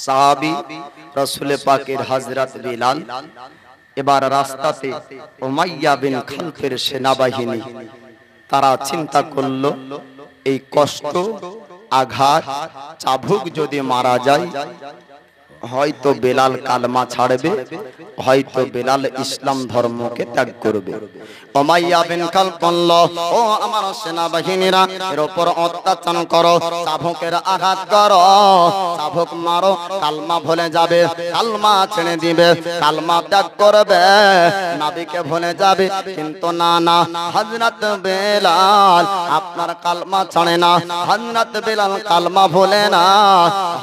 সাহাবী রাসূল পাকের হযরত বিলাল এবার রাস্তাতে উমাইয়া বিন খালফের সেনাবাহিনী তারা চিন্তা করলো এই কষ্ট আঘাত চাবুক যদি মারা যায় হয়তো বেলাল কালমা ছাড়বে, হয়তো বেলাল ইসলাম ধর্মকে ত্যাগ করবে। উমাইয়া বিন খালফ বলল, ও আমার সেনাবাহিনীরা, এর উপর অত্যাচার করো, চাবুকের আঘাত করো, চাবুক মারো, কালমা ভুলে যাবে, কালমা ছেড়ে দিবে, কালমা ত্যাগ করবে, নবীকে ভুলে যাবে। কিন্তু না না, হযরত বেলাল আপনার কালমা ছাড়ে না, হযরত বেলাল কালমা ভুলে না।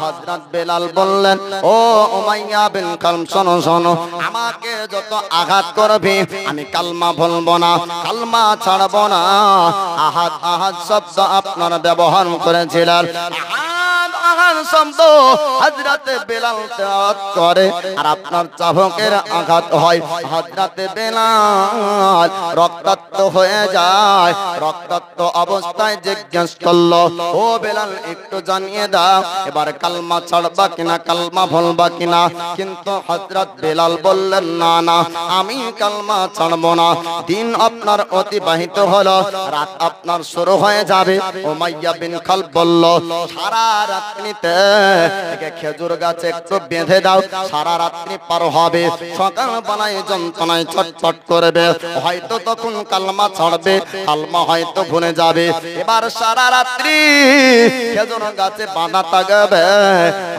হযরত বেলাল বললেন, ও উমাইয়া বিন খালফ, শোনো শোনো, আমাকে যত আঘাত করবে আমি কালমা ভুলবো না, কালমা ছাড়বো না। আহাদ আহাদ শব্দ আপনার ব্যবহার করেছিলেন, শব্দ হযরতে বেলাল তেলাওয়াত করে আর আপনার চাবুকের আঘাত হয়, হযরতে বেলাল রক্তাক্ত হয়ে যায়। রক্তাক্ত অবস্থায় জিজ্ঞেস করলো, ও বেলাল একটু জানিয়ে দাও এবার কালমা ছাড়বা কিনা, কালমা ভুলবা কিনা? কিন্তু হযরত বেলাল বললেন, না না, আমি কালমা ছাড়বো না। দিন আপনার অতিবাহিত হলো, রাত আপনার শুরু হয়ে যাবে। উমাইয়া বিন খালফ বলল, সারা রাত্রিতে খেজুর গাছে একটু বেঁধে দাও, সারা রাত্রি পার হবে, সকাল বেলায় যন্ত্রণায় ছটফট করবে, হয়তো তখন কালমা ছাড়বে, কালমা হয়তো ভুলে যাবে। এবার সারা রাত্রি খেজুর গাছে বাঁধা থাকবে।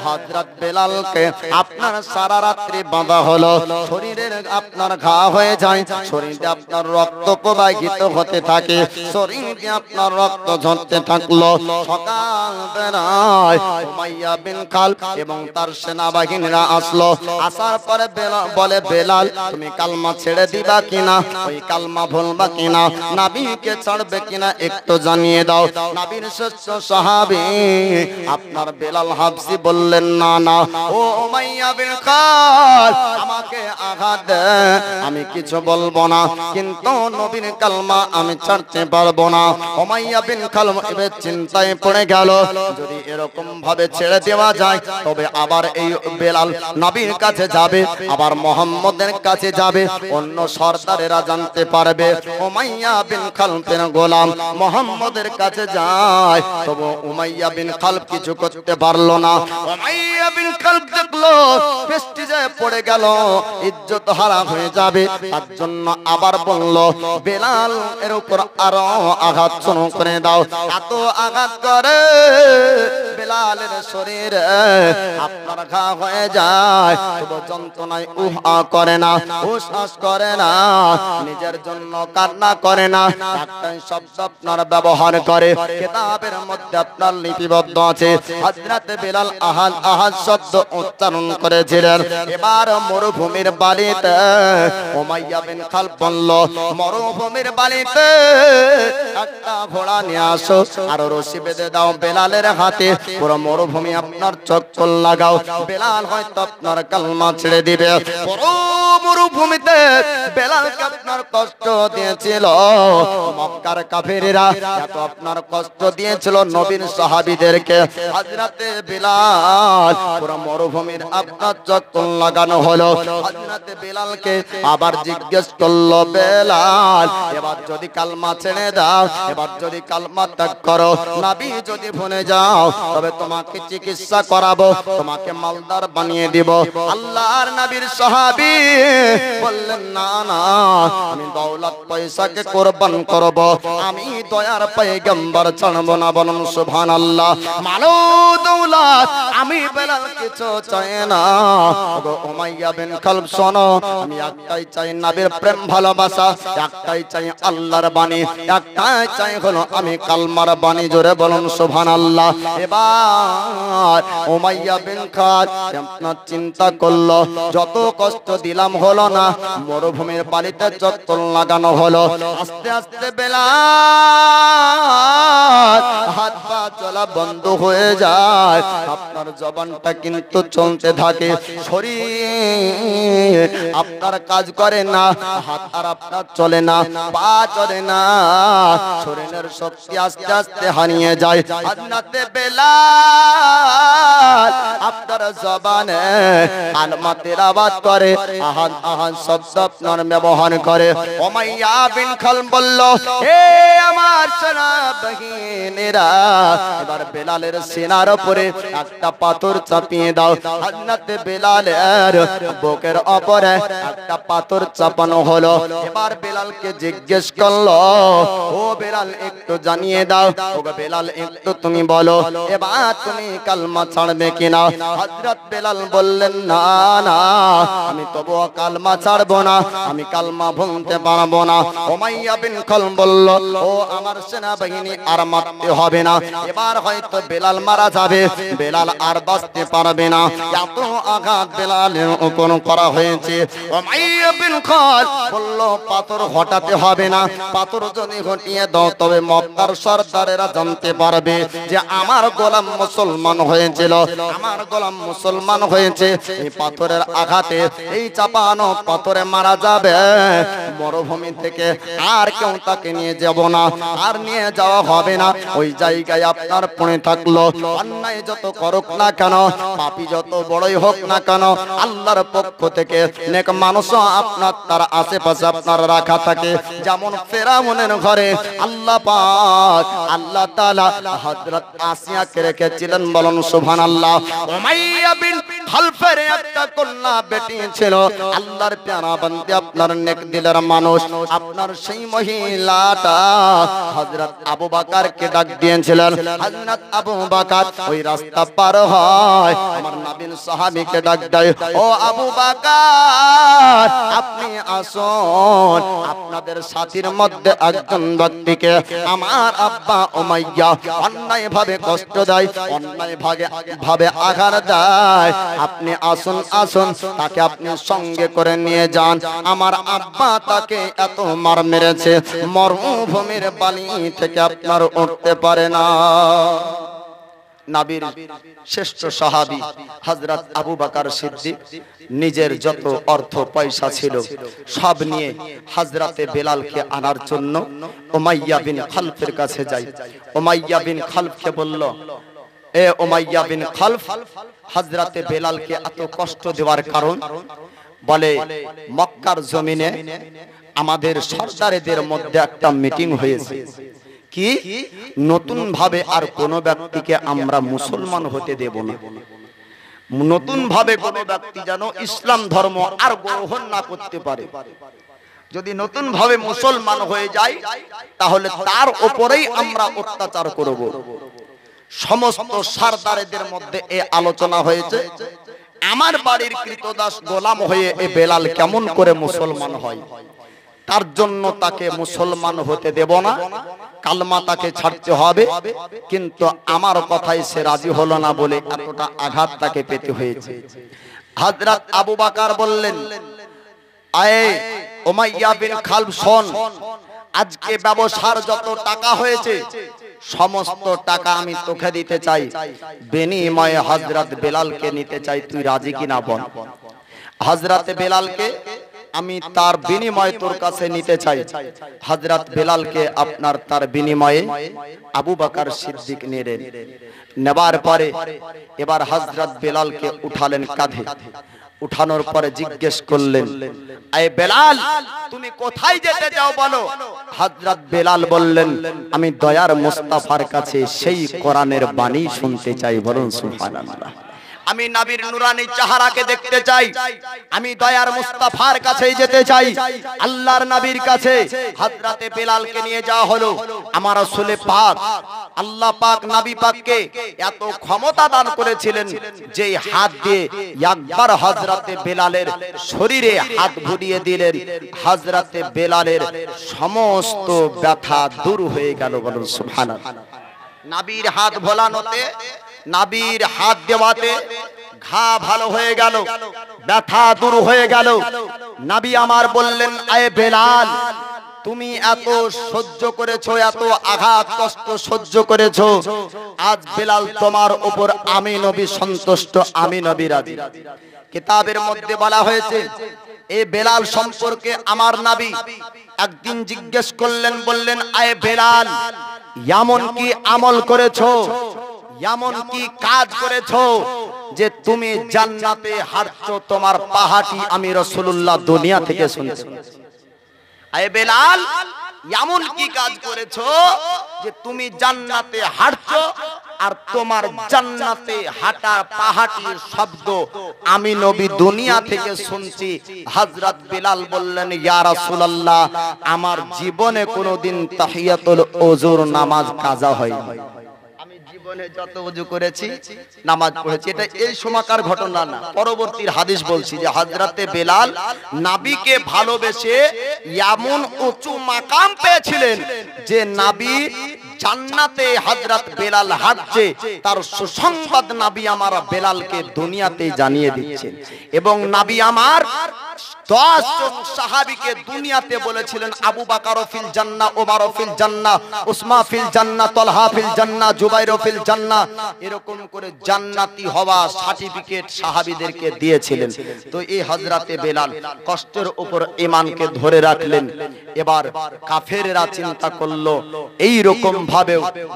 হযরত বেলালকে আপনার সারা রাত্রি বাঁধা হলো, শরীরের আপনার ঘা হয়ে যায়, শরীরে আপনার রক্ত প্রবাহিত হতে থাকে, শরীরে আপনার রক্ত ঝরতে থাকলো। সকাল বেলায় উমাইয়া বিন খালফ এবং তার সেনাবাহিনীরা আসলো। আসার পরে বেলাল বলে, বেলাল তুমি কালমা ছেড়ে দিবা কিনা, ওই কালমা ভুলবা কিনা, নবীকে ছাড়বে কিনা একটু জানিয়ে দাও। নবীর শ্রেষ্ঠ সাহাবী আপনার বেলাল হাবশী বললেন, না না, ও উমাইয়া বিন খালফ আমাকে আঘাত দে, আমি কিছু বলবো না, কিন্তু নবীর কালমা আমি ছাড়তে পারবো না। উমাইয়া বিন খালফ এবার চিন্তায় পড়ে গেল, যদি এরকম ভাবে ছেড়ে দেওয়া যায় তবে আবার এই বেলাল নবীর কাছে যাবে, আবার মুহাম্মদের কাছে যাবে, অন্য সর্দারেরা জানতে পারবে উমাইয়া বিন খালফের গোলাম মুহাম্মদের কাছে যায়। তবে উমাইয়া বিন খালফ কিছু করতে পারলো না। উমাইয়া বিন খালফ দেখলো প্রেস্টিজে পড়ে গেল, ইজ্জত হারা হয়ে যাবে, তার জন্য আবার বলল, বেলাল এর উপর আরো আঘাত শুরু করে দাও। এত আঘাত করে বেলালের শরীরে আপনার ঘা হয়ে যায়, তবু যন্ত্রণায় উহা করে না, উশ্বাস করে না, নিজের জন্য কান্না করে না, একটাই শব্দ আপনার ব্যবহার করে, কিতাবের মধ্যে আপনার লিপিবদ্ধ আছে। হযরত বেলাল আহাদ আহাদ শব্দ উচ্চারণ করেছিলেন। এবার মরুভূমির বালিতে উমাইয়া বিন খালফ বলল, মরুভূমির বালিতে একটা ঘোড়া নিয়ে আসো আর রশি বেঁধে দাও বেলালের হাতে, পুরো মরুভূমি আপনার চক্কর লাগাও, বেলাল হয়তো আপনার কালমা ছেড়ে দিবে। পুরো মরুভূমিতে বেলালকে আপনার কষ্ট দিয়েছিল মক্কার কাফেরেরা, এত আপনার কষ্ট দিয়েছিল নবীর সাহাবীদেরকে। হযরতে বেলাল পুরো মরুভূমির আপনার চক্কর লাগানো হলো। হযরতে বেলালকে আবার জিজ্ঞেস করলো, বেলাল এবার যদি কালমা ছেড়ে দাও, এবার যদি কালমা ত্যাগ করো, নবী যদি ভুলে যাও, তবে তোমাকে চিকিৎসা করাবো, তোমাকে মালদার বানিয়ে দিব। আল্লাহর নবীর সাহাবী বললেন, না না, আমি দৌলত পয়সাকে কোরবান করব, আমি দয়ার পয়গম্বর ছাড়বো না। বলুন সুবহানাল্লাহ। মালো দৌলত আমি বেলাল কিছু চাই না। গো উমাইয়া বিন খালফ শোনো, আমি একটাই চাই নবীর প্রেম ভালোবাসা, একটাই চাই আল্লাহর বাণী, একটাই চাই হলো আমি কালমার বাণী। জোরে বলুন সুবহানাল্লাহ। এবার উমাইয়া বিন খালফ আপনার চিন্তা করলো, যত কষ্ট দিলাম হলো না, মরুভূমির বালিতে চক্কর লাগানো হলো। আস্তে আস্তে বেলাল হাত পা চলা বন্ধ হয়ে যায়, আপনার জবানটা কিন্তু চলতে থাকে, শরীর আপনার কাজ করে না, হাত আর আপনার চলে না, পা চলে না, শরীরের শক্তি আস্তে আস্তে হারিয়ে যায়। হযরতে বেলাল বেলাল আপনার জবানে কালমা তেলাওয়াত করে, আহান আহান শব্দ আপনার ব্যবহার করে। উমাইয়া বিন খালফ বলল, হে আমার সেনাবাহিনীরা, এবার বেলালের সিনার উপরে একটা পাথর চাপিয়ে দাও। হযরত বেলালের বুকের উপরে একটা পাথর চাপানো হলো। এবার বেলালকে জিজ্ঞেস করলো, ও বেলাল একটু জানিয়ে দাও, ও বেলাল একটু তুমি বলো, এবার তুমি কালমা ছাড়বে কিনা? হযরত বেলাল বললেন, না না, আমি তবু কালমা ছাড়বো না, আমি কালমা ভুলতে পারবো না। উমাইয়া বিন খালফ বলল, ও আমার সেনাবাহিনী, আর মারতে হবে না, এবার হয়তো বেলাল মারা যাবে, বেলাল আর বাঁচতে পারবে না। এত আঘাত বেলালের উপর করা হয়েছে। উমাইয়া বিন খালফ বলল, পাথর হটাতে হবে না, পাথর যদি হটিয়ে দাও তবে মক্কার সরদারেরা জানতে পারবে যে আমার গোলাম মুসলমান হয়েছিল, আমার গোলাম মুসলমান হয়েছে। এই পাথরের আঘাতে, এই চাপানো পাথরে মারা যাবে, মরুভূমি থেকে আর কেউ তাকে নিয়ে যাব না, আর নিয়ে যাওয়া হবে না। ওই জায়গায় আপনার পড়ে থাকলো। অন্যায় যত করুক না কেন, পাপী যত বড়ই হোক না কেন, আল্লাহর পক্ষ থেকে নেক মানুষও আপনার তার আশেপাশে আপনার রাখা থাকে। যেমন ফেরাউনের ঘরে আল্লাহ পাক, আল্লাহ তাআলা হযরত আসিয়াকে রেখেছিলেন, বলুন সুবহানাল্লাহ। উমাইয়া বিন খালফের একটা কন্যা বেটি ছিল, আল্লাহর প্যারা বান্দে, আপনার নেক দিলের মানুষ। আপনার সেই মহিলাটা হযরত আবু বকরকে ডাক দিয়েছিলেন। হযরত আবু বকর ওই রাস্তা পার হয়, আমার নবীর সাহাবীকে ডাক দেয়, ও আবু বকর, আপনি আসুন, আপনাদের সাথীর মধ্যে একজন ব্যক্তিকে আমার আব্বা উমাইয়া অন্যায় ভাবে কষ্ট দেয়, অন্যায় ভাবে আঘাত দেয়, আপনি আসুন আসুন, তাকে আপনি সঙ্গে করে নিয়ে যান। আমার আব্বা তাকে এত মার মেরেছে, মরুভূমির বালি থেকে আপনার উঠতে পারে না। নবীর শ্রেষ্ঠ সাহাবী হযরত আবু বকর সিদ্দিক নিজের যত অর্থ পয়সা ছিল সব নিয়ে হযরতে বেলালকে আনার জন্য উমাইয়া বিন খালফের কাছে যায়। উমাইয়া বিন খালফকে বলল, এ উমাইয়া বিন খালফ, হযরতে বেলালকে এত কষ্ট দেওয়ার কারণ? বলে, মক্কার জমিনে আমাদের সরদারদের মধ্যে একটা মিটিং হয়েছে, কি নতুন ভাবে আর কোন ব্যক্তিকে আমরা মুসলমান হতে দেব না, নতুন ভাবে কোন ব্যক্তি যেন ইসলাম ধর্ম আর গ্রহণ না করতে পারে। যদি নতুন ভাবে মুসলমান হয়ে যায় তাহলে তার উপরেই আমরা অত্যাচার করব। সমস্ত সরদারদের মধ্যে এই আলোচনা হয়েছে, আমার বাড়ির কৃতদাস গোলাম হয়ে এ বেলাল কেমন করে মুসলমান হয়, তার জন্য তাকে মুসলমান হতে দেব না, কালমা তাকে ছাড়তে হবে। কিন্তু আমার কথাই সে রাজি হলো না বলে এতটা আঘাত তাকে পেতে হয়েছে। হযরত আবু বকর বললেন, আয়ে উমাইয়া বিন খালফ, শোন, আজকে ব্যবসার যত টাকা হয়েছে সমস্ত টাকা আমি তোকে দিতে চাই, বিনিময়ে হযরত বেলালকে নিতে চাই, তুই রাজি কিনা বল। হযরত বেলালকে আমি তার বিনিময়ে তোর কাছে নিতে চাই। হযরত বেলালকে আপনার তার বিনিময়ে আবু বকর সিদ্দিক নিলেন। নেবার পরে এবার হযরত বেলালকে উঠালেন কাঁধে। উঠানোর পরে জিজ্ঞেস করলেন, আয়ে বেলাল, তুমি কোথায় যেতে চাও বলো। হযরত বেলাল বললেন, আমি দয়ার মুস্তাফার কাছে সেই কোরআনের বাণী শুনতে চাই, বলুন সুবহানাল্লাহ। আমি নবীর নুরানি চেহারাকে দেখতে চাই, আমি দয়ার মুস্তাফার কাছে যেতে চাই, আল্লাহর নবীর কাছে। হযরতে বেলালকে নিয়ে যাওয়া হলো। আমার রাসূল পাক, আল্লাহ পাক নবী পাককে এত ক্ষমতা দান করেছিলেন যে হাত দিয়ে একবার হযরতে বেলালের শরীরে হাত বুলিয়ে দিলেন, হযরতে বেলালের সমস্ত ব্যথা দূর হয়ে গেল, বলুন সুবহানাল্লাহ। নবীর হাত ভোলানোতে, নবীর হাত দেওয়াতে ঘা ভালো হয়ে গেল, ব্যথা দূর হয়ে গেল। নবী আমার বললেন, আয়ে বেলাল, তুমি এত সহ্য করেছো, এত আঘাত কষ্ট সহ্য করেছো, আজ বেলাল তোমার উপর আমি নবী সন্তুষ্ট, আমি নবী রাজি। কিতাবের মধ্যে বলা হয়েছে, এই বেলাল সম্পর্কে আমার নবী একদিন জিজ্ঞেস করলেন, বললেন, আয়ে বেলাল, এমন কি আমল করেছো, এমন কি কাজ করেছো যে তুমি জান্নাতে হাঁটছো, তোমার পাহাটি আমি রাসূলুল্লাহ দুনিয়া থেকে শুনছি। আয়ে বেলাল, এমন কি কাজ করেছো যে তুমি জান্নাতে হাঁটছো আর তোমার জান্নাতে হাঁটার পাহাটির শব্দ আমি নবী দুনিয়া থেকে শুনছি? হযরত বিলাল বললেন, ইয়া রাসূলুল্লাহ, আমার জীবনে কোনোদিন তাহিয়াতুল ওযুর নামাজ কাজা হয়নি। আমি জীবনে যত ওযু করেছি, নামাজ পড়েছি, এটা এই সময়কার ঘটনা না, পরবর্তীর হাদিস বলছি যে হযরতে বেলাল নবীকে ভালোবেসে এমন উঁচু মাকাম পেয়েছিলেন যে নবী জান্নাতে হযরত বেলাল হাঁটছে তার সুসংবাদ নবী আমার বেলালকে দুনিয়াতে জানিয়ে দিচ্ছেন। এবং নবী আমার 10 জন সাহাবীকে দুনিয়াতে বলেছিলেন, আবু বকর ফিল জান্নাহ, ওমর ফিল জান্নাহ, উসমান ফিল জান্নাহ, তালহা ফিল জান্নাহ, জুবাইর ফিল জান্নাহ, এরকম করে জান্নাতি হওয়া সার্টিফিকেট সাহাবীদেরকে দিয়েছিলেন। তো এই হযরতে বেলাল কষ্টের উপর ঈমানকে ধরে রাখলেন। এবার কাফেররা চিন্তা করলো এই রকম ভাবে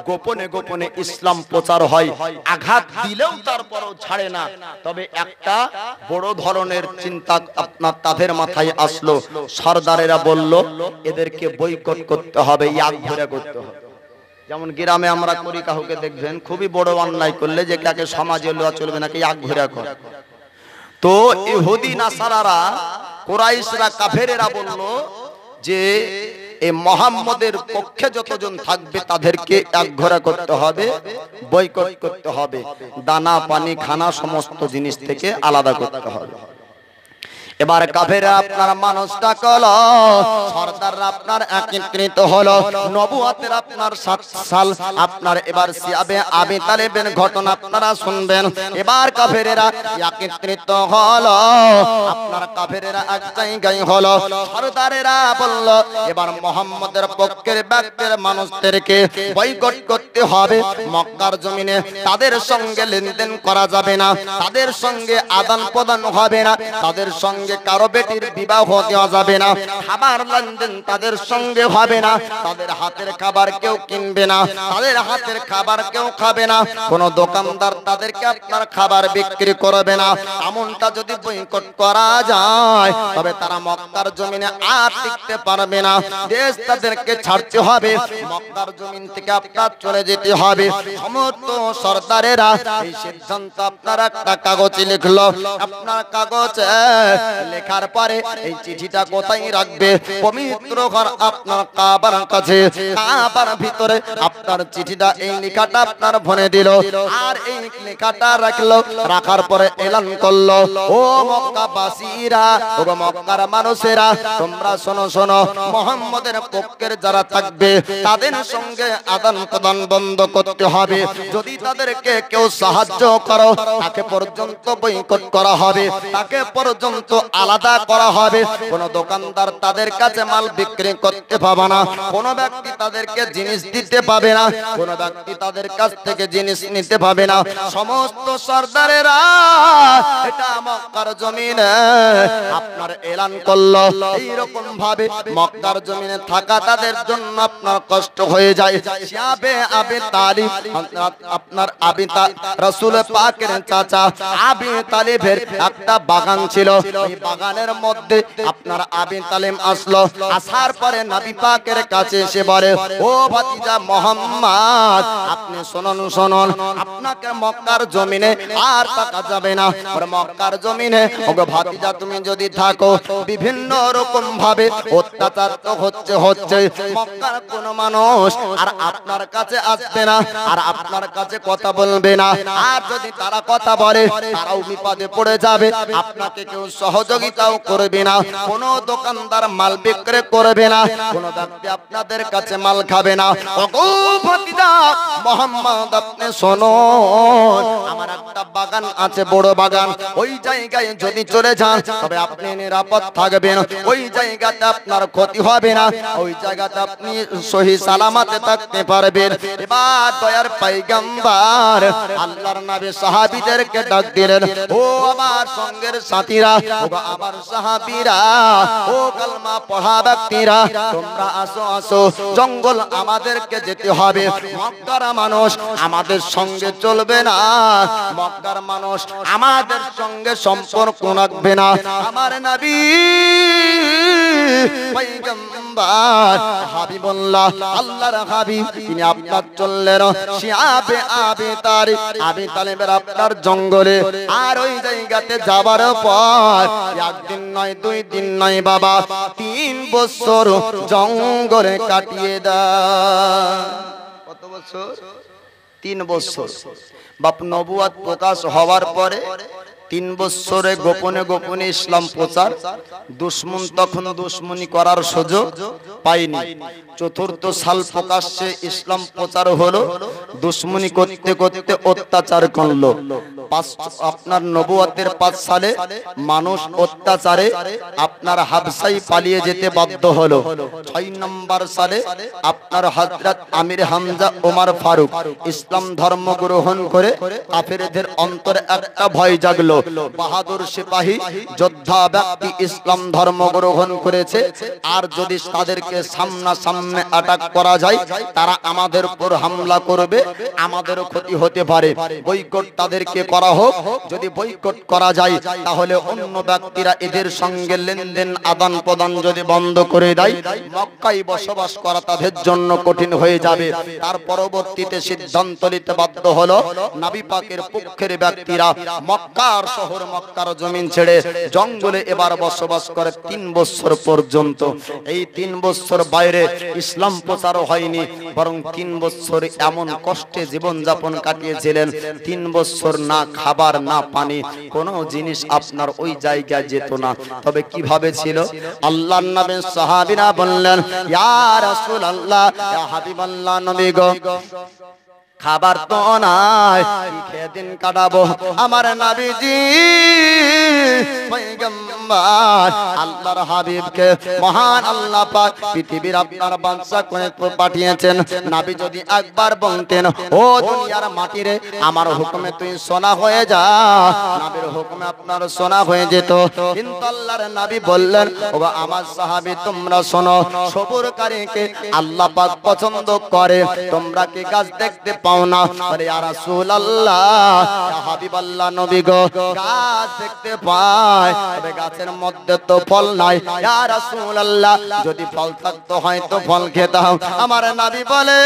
গোপনে গোপনে ইসলাম প্রচার হয়, আঘাত দিলেও তারপরও ছাড়ে না। তবে একটা বড় ধরনের চিন্তা আপনার তাদের মাথায় আসলো। সরদারেরা বলল এদেরকে বয়কট করতে হবে, ইয়াক ঘুরে করতে হবে। যেমন গ্রামে আমরা করি, কাউকে দেখবেন খুবই বড় অন্যায় করলে যে কাকে সমাজে লওয়া চলবে নাকি, ইয়াক ঘুরে কর। তো ইহুদি নাসারারা, কুরাইশরা, কাফেরেরা বলল যে এই মুহাম্মদের পক্ষে যতজন থাকবে তাদেরকে একঘরে করতে হবে, বয়কট করতে হবে, দানা পানি খানা সমস্ত জিনিস থেকে আলাদা করতে হবে। এবার কাফেররা আপনার মানুষটা কলো, সরদাররা আপনার একত্রিত হলো, নবুয়তের আপনার 7 সাল আপনার এবার সিয়াবে আবি তালেবের ঘটনা আপনারা শুনবেন। এবার কাফেররা একত্রিত হলো, আপনার কাফেররা এক জায়গায় হলো। সরদারেরা বলল এবার মুহাম্মদের পক্ষের ব্যক্তির মানুষদেরকে বয়কট করতে হবে, মক্কার জমিনে তাদের সঙ্গে লেনদেন করা যাবে না, তাদের সঙ্গে আদান প্রদান হবে না, তাদের সঙ্গে কারো বেটির বিবাহ দেওয়া যাবে না, খাবার লেনদেন তাদের সঙ্গে হবে না, তাদের হাতের খাবার কেউ কিনবে না, তাদের হাতের খাবার কেউ খাবে না, কোন দোকানদার তাদেরকে আপনার খাবার বিক্রি করবে না। এমনটা যদি বয়কট করা যায় তবে তারা মক্কার জমিনে আর টিকতে পারবে না, দেশ তাদেরকে ছাড়তে হবে, মক্কার জমিন থেকে আপনার চলে যেতে হবে। সমস্ত সরদারেরা এই সিদ্ধান্ত আপনার একটা কাগজে লিখলো। আপনার কাগজে লেখার পরে এই চিঠিটা কোথায় রাখবে? পবিত্র ঘর আপনার কাবার কাছে, কাবার ভিতরে আপনার চিঠিটা এই লেখাটা আপনার ভরে দিল। আর এই লেখাটা রাখলো, রাখার পরে এলান করলো, ও মক্কাবাসীরা, ও মক্কার মানুষেরা, তোমরা শোনো শোনো, মুহাম্মদের পক্ষের যারা থাকবে তাদের সঙ্গে আদান প্রদান বন্ধ করতে হবে। যদি তাদেরকে কেউ সাহায্য করো তাকে পর্যন্ত বয়কট করা হবে, তাকে পর্যন্ত আলাদা করা হবে। কোন দোকানদার তাদের কাছে মাল বিক্রি করতে পাবে না, কোন ব্যক্তি তাদেরকে জিনিস দিতে পাবে না, কোন ব্যক্তি তাদের কাছ থেকে জিনিস নিতে পাবে না। সমস্ত সরদারেরা এটা মক্কার জমিনে আপনার এলান করলো। এইরকম ভাবে মক্কার জমিনে থাকা তাদের জন্য আপনার কষ্ট হয়ে যায়। শিয়াবে আবি তালিব, আপনার রাসূল পাকের চাচা আবি তালিবের একটা বাগান ছিল। এই বাগানের মধ্যে আপনার আবি তালিব আসলো। আসার পরে নবী পাকের কাছে এসে বলে, ও ভাতিজা মুহাম্মদ, আপনি শুনুন শুনুন, আপনাকে মক্কার জমিনে আর থাকা যাবে না। আর মক্কার জমিনে ওগো ভাতিজা তুমি যদি থাকো বিভিন্ন রকম ভাবে অত্যাচার তো হচ্ছে, মক্কার কোন মানুষ আর আপনার কাছে আসবে না, আর আপনার কাছে কথা বলবে না। আর যদি তারা কথা বলে তারাও বিপদে পড়ে যাবে, আপনাকে কেউ সহযোগিতাও করবে না, কোন দোকানদার মাল বিক্রি করবে না, কোন ব্যক্তি আপনাদের কাছে মাল খাবে না। ওগো ভাতিজা মুহাম্মদ, আপনি শুনুন, আমার একটা বাগান আছে, বড় বাগান, ওই জায়গায় যদি চলে যান তবে আপনি নিরাপদ থাকবেন, ওই জায়গাতে আপনার ক্ষতি হবে না, ওই জায়গাতে আপনি সহি সালামতে থাকতে পারবেন। এবার দয়ার পয়গম্বর আল্লাহর নবী সাহাবীদেরকে ডাক দিলেন, ও আমার সঙ্গের সাথীরা, ও আমার সাহাবীরা, ও কালমা পড়া ব্যক্তিরা, তোমরা আসো আসো, জঙ্গল আমাদেরকে যেতে হবে। মক্কার মানুষ আমাদের সঙ্গে চলবে না, মক্কার মানুষ আমাদের সঙ্গে সম্পর্ক রাখবে না। আমার নবী পয়গম্বর হাবিবুল্লাহ আল্লাহর হাবিব তিনি আপনার চললেন শিয়াবে আবি তালেবের আপনার জঙ্গলে। আর ওই জায়গাতে যাবার পর একদিন নয়, 2 দিন নয় বাবা, 3 বছর জঙ্গলে কাটিয়ে দেয়। কত বছর? 3 বছর। বাপ নবুয়ত প্রকাশ হওয়ার পরে 3 বছরে গোপনে গোপনে ইসলাম প্রচার। দুশমন তখন দুশমনি করার সুযোগ পায়নি। 4র্থ সাল প্রকাশ্যে ইসলাম প্রচার হলো, দুশমনি করতে করতে অত্যাচার করলো। আপনার নবুয়তের 5 সালে মানুষ অত্যাচারে আপনার হাবশাই পালিয়ে যেতে বাধ্য হলো। 6 নম্বর সালে আপনার হযরত আমির হামজা ওমর ফারুক ইসলাম ধর্ম গ্রহণ করে কাফেরদের অন্তরে একটা ভয় জাগলো। বাহাদুর সিপাহী যোদ্ধা ব্যক্তি ইসলাম ধর্ম গ্রহণ করেছে, আর যদি তাদেরকে সামনাসামনি অ্যাটাক করা যায় তারা আমাদের উপর হামলা করবে, আমাদেরও ক্ষতি হতে পারে। বয়কট তাদেরকে করা হোক। যদি বয়কট করা যায় তাহলে অন্য ব্যক্তিরা এদের সঙ্গে লেনদেন আদান প্রদান যদি বন্ধ করে দেয়, মক্কায় বসবাস করা তাদের জন্য কঠিন হয়ে যাবে। তার পরবর্তীতে সিদ্ধান্ত নিতে বাধ্য হলো নবী পাকের পক্ষের ব্যক্তিরা মক্কার শহর, মক্কার জমিন ছেড়ে জঙ্গলে এবার বসবাস করে 3 বছর পর্যন্ত। এই 3 বছর বাইরে ইসলাম প্রচার হয়নি, বরং 3 বছর এমন কষ্টে জীবন যাপন কাটিয়েছিলেন। 3 বছর না খাবার না পানি, কোনো জিনিস আপনার ওই জায়গায় যেত না। তবে কিভাবে ছিল? আল্লাহর নবী সাহাবীরা বললেন, ইয়া রাসূলুল্লাহ, ইয়া হাবিবাল্লাহ, নবী গো, খাবার তো নাই, কি খেয়ে দিন কাটাবো? আমার নবীজি পয়গম্বর আল্লাহর হাবিবকে মহান আল্লাহ পাক পৃথিবীর আপনার বাদশা করে পাঠিয়েছেন। নবী যদি একবার বলতেন, ও দুনিয়ার মাটি রে, আমার হুকুমে তুই সোনা হয়ে যা, নবীর হুকুমে আপনার সোনা হয়ে যেত। কিন্তু আল্লাহর নবী বললেন, ও আমার সাহাবী তোমরা শোনো, সবরকারীকে আল্লাহ পাক পছন্দ করে। তোমরা কি গাছ দেখতে পাও না? আরে ইয়া রাসূলুল্লাহ, ইয়া হাবিবাল্লাহ, নবী গো, গাছ দেখতে পাই, তবে গাছের মধ্যে তো ফল নাই। ইয়া রাসূলুল্লাহ, যদি ফল থাকতো হয়তো ফল খেতাম। আমার নবী বলে,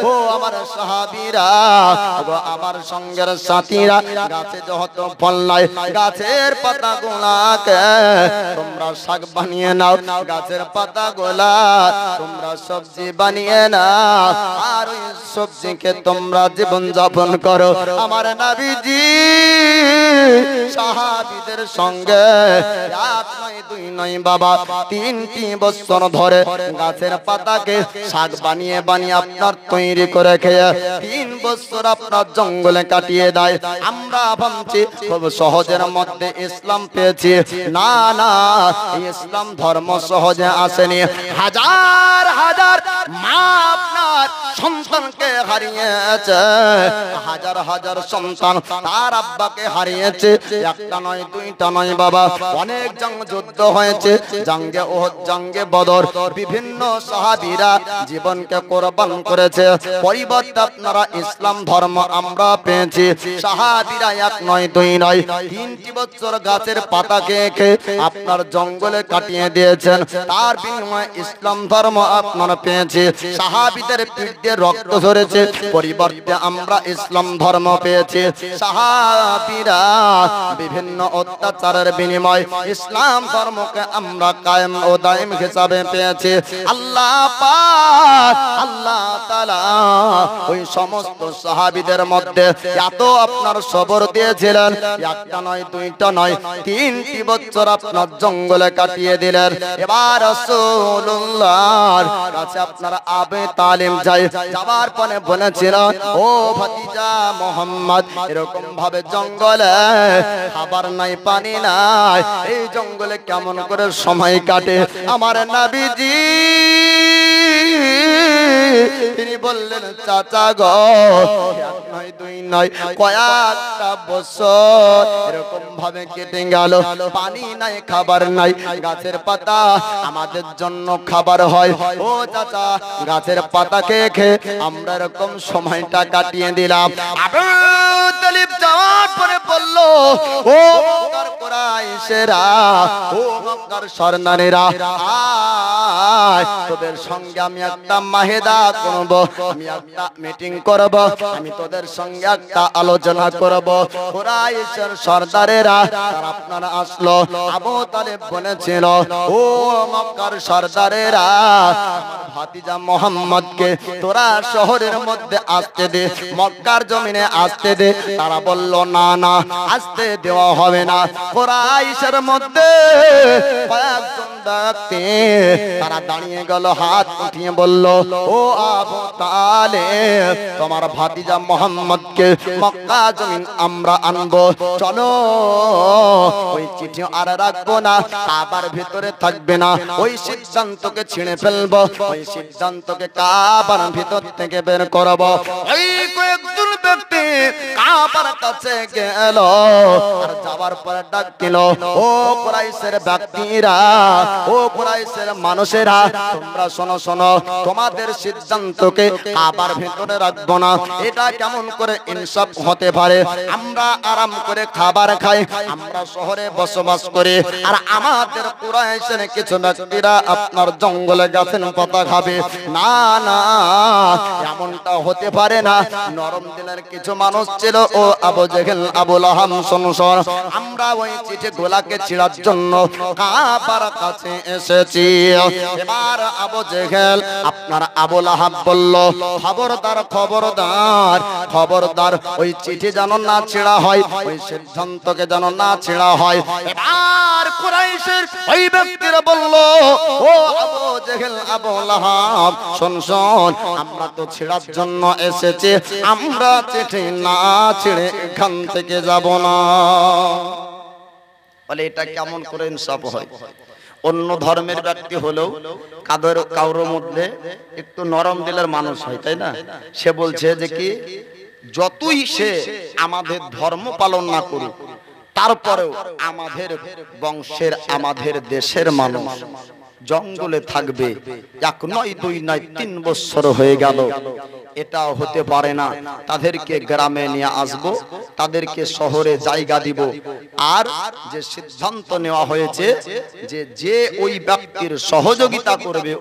ও আমার সাহাবীরা, ও আমার সঙ্গের সাথীরা, গাছে যত ফল নাই, গাছের পাতাগুলোকে তোমরা শাক বানিয়ে নাও, গাছের পাতাগুলা তোমরা সবজি বানিয়ে নাও, আর ওই সবজিকে তোমরা জীবন যাপন করো। আমার নবীজি সাহাবীদের সঙ্গে 1 নয় 2 নয় বাবা, 3টি বছর ধরে গাছের পাতাকে শাক বানিয়ে বানিয়ে আপনার তৈরি করে খেয়ে 3 বছর আপনার জঙ্গলে কাটিয়ে দেয়। আমরা ভাবছি খুব সহজের মধ্যে ইসলাম পেয়েছি। না না, ইসলাম ধর্ম সহজে আসেনি। হাজার হাজার মা আপনার সন্তানকে হারিয়েছে, হাজার হাজার সন্তান তার আব্বাকে হারিয়েছে। 1টা নয় 2টা নয় বাবা, অনেক যুদ্ধ হয়েছে, জঙ্গে ওহদ, জঙ্গে বদর, বিভিন্ন সাহাবীরা জীবনকে কোরবান করেছে। পরিবর্তে আপনারা ইসলাম ধর্ম আমরা পেয়েছি। সাহাবীরা 1 নয় 2 নয় 3টি বছর গাছের পাতা খেয়ে আপনার জঙ্গলে কাটিয়ে দিয়েছেন, তার বিনিময়ে ইসলাম ধর্ম আপনারা পেয়েছি। সাহাবীদের পিঠ দিয়ে রক্ত ঝরেছে, পরিবর্তে আমরা ইসলাম ধর্ম পেয়েছি। সাহাবীরা বিভিন্ন বিভিন্ন অত্যাচারের বিনিময় ইসলাম ধর্মকে আমরা কায়েম ও দায়েম হিসাবে পেয়েছি। আল্লাহ পাক আল্লাহ তাআলা ওই সমস্ত সাহাবীদের মধ্যে এত আপনার সবর দিয়েছিলেন, একটা নয় দুইটা নয় 3টি বছর আপনার জঙ্গলে কাটিয়ে দিলেন। এবার রাসূলুল্লাহর কাছে আপনারা আবে তালিম যাওয়ার পরে বলেছিল, ও ভাতিজা মুহাম্মদ, এরকম ভাবে জঙ্গলে খাবার নাই পানি নাই, এই জঙ্গলে কেমন করে সময় কাটে আমার নবীজি? তিনি বললেন, চাচা গো, এক নয় দুই নয় কয়েকটা বছর এরকম ভাবে কেটে গেল, পানি নাই খাবার নাই, গাছের পাতা আমাদের জন্য খাবার হয়। ও চাচা, গাছের পাতা খেয়ে খেয়ে আমরা এরকম সময়টা কাটিয়ে দিলাম। আবু তালিব যাওয়ার পরে বলল, ও মক্কার কুরাইশেরা, ও মক্কার সরদারেরা, আয় তোদের সঙ্গে আমি একটা মাহেদা করব, আমি একটা মিটিং করব, আমি তোদের সঙ্গে একটা আলোচনা করব। কুরাইশের সরদারেরা আপনারা আসলো। আবু তালিব বলেছিল, ও মক্কার সরদারেরা, ভাতিজা মুহাম্মদকে তোরা শহরের মধ্যে আসতে দে, মক্কার জমিনে আসতে দে। তারা বলল, না না, আসতে দেওয়া হবে না। কুরাইশের মধ্যে কয়েকজন ব্যক্তি তারা দাঁড়িয়ে গেল, হাত উঠিয়ে বলল, ও আবু তালেব, তোমার ভাতিজা মুহাম্মদকে মক্কা জমিন আমরা আনবো, চলো। ওই চিঠি আর রাখবো না, কাবার ভিতরে থাকবে না, ওই সিদ্ধান্তকে ছিঁড়ে ফেলবো, ওই সিদ্ধান্তকে কাবার ভিতর থেকে বের করবো। এই কয়েকজন ব্যক্তি কাবার কাছে গেল, আর যাওয়ার পরে ডাক দিল, ও কুরাইশের ব্যক্তিরা, ও কুরাইশের মানুষেরা, তোমরা শোনো শোনো, তোমাদের সিদ্ধান্তকে কাবার ভিতরে রাখবো না, এটা কেমন করে ইনসাফ হতে পারে? আমরা আরাম করে খাবার খাই, আমরা শহরে বসবাস করি, আর আমাদের কুরাইশের কিছু ব্যক্তিরা আপনার জঙ্গলে গাছের পাতা খাবে। না না, এমনটা হতে পারে না। নরম দিলের কিছু মানুষ ছিল, ও আবু জেহেল, আবু লাহাব, শোনো শোনো, আমরা ওই চিঠি গোলাকে ছিঁড়ার জন্য কাবার কাছে এসেছি। এবার আবু জেহেল আপনার আবু লাহাব বলল, খবরদার খবরদার খবরদার, ওই চিঠি যেন না ছিঁড়া হয়, ওই সিদ্ধান্তকে যেন না ছিঁড়া হয়। এবার কুরাইশের ওই ব্যক্তিরা বলল, ও আবু জেহেল, আবু লাহাব, শোন শোন, আমরা তো ছিঁড়ার জন্য এসেছি, আমরা চিঠি না ছিঁড়ে এখান থেকে যাব না। বলে, এটা কেমন করে ইনসাফ হয়? অন্য ধর্মের ব্যক্তি হলেও কারোর মধ্যে একটু নরম দিলের মানুষ হয়, তাই না? সে বলছে যে কি, যতই সে আমাদের ধর্ম পালন না করুক, তারপরেও আমাদের বংশের, আমাদের দেশের মানুষ জঙ্গলে থাকবে, এক নয় দুই নয় 3 বছর হয়ে গেল, এটা হতে পারে না। তাদেরকে গ্রামে নিয়ে আসব, তাদেরকে শহরে জায়গা দিব। আর যে সিদ্ধান্ত নেওয়া হয়েছে যে যে ওই ব্যক্তির সহযোগিতা করবে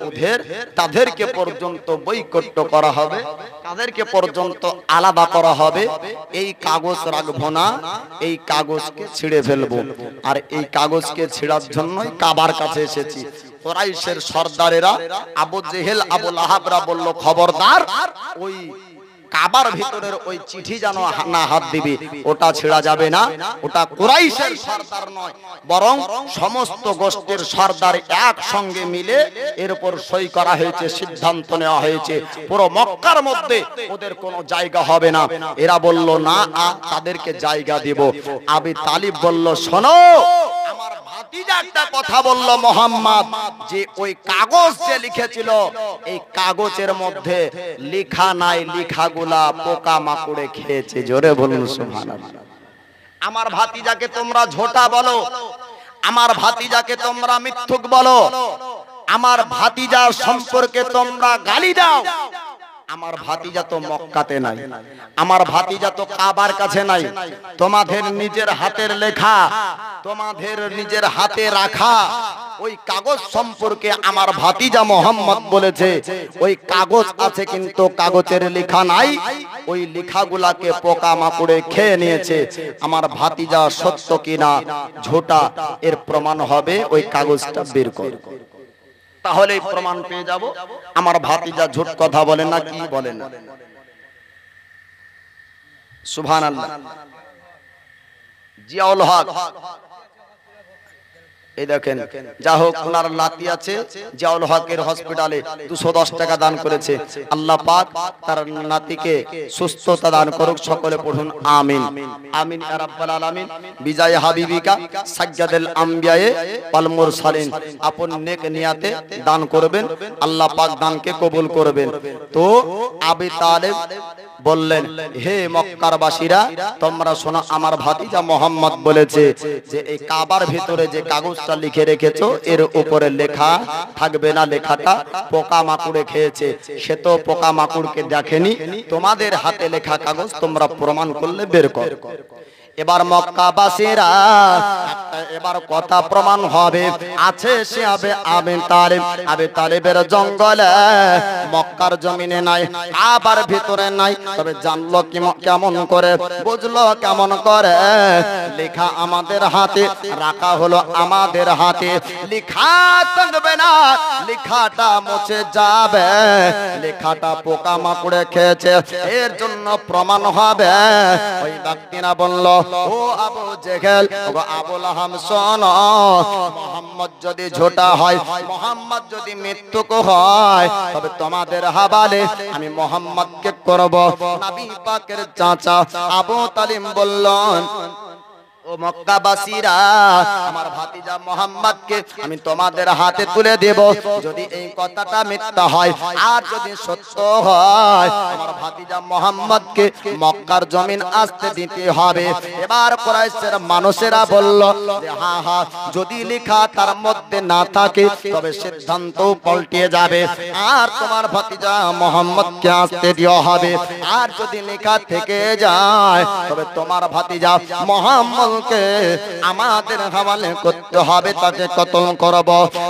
তাদেরকে পর্যন্ত বৈকট্য করা হবে, তাদেরকে পর্যন্ত আলাদা করা হবে। এই কাগজ রাখবো না, এই কাগজকে ছিঁড়ে ফেলবো। আর এই কাগজকে ছিঁড়ার জন্যই কাবার কাছে এসেছি। কুরাইশের সরদারেরা আবু জেহেল, আবু লাহাবরা বলল, খবরদার, ওই কাবার ভিতরের ওই চিঠি যেন না হাত দিবি, ওটা ছেড়া যাবে না। ওটা কুরাইশের সরদার নয়, বরং সমস্ত গোষ্ঠীর সরদার একসঙ্গে মিলে এর উপর সই করা হয়েছে, সিদ্ধান্ত নেওয়া হয়েছে, পুরো মক্কার মধ্যে ওদের কোনো জায়গা হবে না। এরা বলল, না, তাদেরকে জায়গা দিব। আবু তালিব বলল, শোনো, আমার ভাতিজা একটা কথা বলল মুহাম্মদ, যে ওই কাগজ যে লিখেছিল, এই কাগজের মধ্যে লেখা নাই, লেখাগুলা পোকা মাকড়ে খেয়েছে। জোরে বলুন সুবহানাল্লাহ। আমার ভাতিজাকে তোমরা ঝোটা বলো, আমার ভাতিজাকে তোমরা মিথ্যুক বলো, আমার ভাতিজার সম্পর্কে তোমরা গালি দাও, আমার ভাতিজা তো মক্কাতে নাই, আমার ভাতিজা তো কাবার কাছে নাই। তোমাদের নিজের হাতের লেখা, তোমাদের নিজের হাতে রাখা ওই কাগজ সম্পর্কে আমার ভাতিজা মোহাম্মদ বলেছে ওই কাগজ আছে কিন্তু কাগজের লেখা নাই, ওই লেখাগুলাকে পোকা মাকড়ে খেয়ে নিয়েছে। আমার ভাতিজা সত্য কিনা ঝোটা এর প্রমাণ হবে ওই কাগজটা বের কর, তাহলে প্রমাণ পেয়ে যাব আমার ভাতিজা ঝুট কথা বলে না কি বলে না। সুবহানাল্লাহ। জিয়াউল হক এই দেখেন, যা হোক ওনার নাতি আছে জিয়াউল হকের হসপিটালে 210 টাকা দান করেছে। আল্লাহ পাক তার নাতিকে সুস্থতা দান করুক, সকলে পড়ুন আমিন। আমিন ইয়া রাব্বাল আলামিন। বিজয় হাবিবিকা সাজ্জাদুল আম্বিয়ায়ে ওয়াল মুরসালিন, আপন নেক নিয়াতে দান করবেন, আল্লাহ পাক দানকে কবুল করবেন। তো আবি তালেব বললেন, হে মক্কার বাসীরা তোমরা শোনো, আমার ভাতিজা মোহাম্মদ বলেছে যে এই কাবার ভিতরে যে কাগজটা লিখে রেখেছো এর উপরে লেখা থাকবে না, লেখাটা পোকা মাকড়ে খেয়েছে। সে তো পোকা মাকড়কে দেখেনি, তোমাদের হাতে লেখা কাগজ তোমরা প্রমাণ করলে বের করো। এবার মক্কাবাসীরা এবার কথা প্রমাণ হবে, আছে সে আবে তালেবের জঙ্গলে, মক্কার জমিনে নাই, আবার ভিতরে নাই। তবে জানলো কেমন করে, বুঝলো কেমন করে, লেখা আমাদের হাতে রাখা হলো আমাদের হাতে, লেখা থাকবে না, লেখাটা মুছে যাবে, লেখাটা পোকা মাকড়ে খেয়েছে, এর জন্য প্রমাণ হবে। ওই ব্যক্তিরা বলল, ও আবু জেহেল, ও আবু লাহাব, শোনো, মুহাম্মদ যদি ঝোটা হয়, মুহাম্মদ যদি মৃত্যুক হয়, তবে তোমাদের হাবালে আমি মুহাম্মদকে করব। নবী পাকের চাচা আবু তালিব বললেন, ও মক্কাবাসীরা আমার ভাতিজা মুহাম্মদকে আমি তোমাদের হাতে তুলে দেব। যদি এই কথাটা মিথ্যা হয় আর যদি সত্য হয়, আমার ভাতিজা মুহাম্মদকে মক্কার জমিন আসতে দিতে হবে। এবার কুরাইশের মানুষেরা বলল যে হ্যাঁ হ্যাঁ, যদি লেখা তার মধ্যে না থাকে তবে সিদ্ধান্ত পাল্টে যাবে, আর তোমার ভাতিজা মুহাম্মদকে আসতে দেওয়া হবে। আর যদি লেখা থেকে যায় তবে তোমার ভাতিজা মুহাম্মদ আমাদের হাওয়ালে করতে হবে, তাকে কতল করব।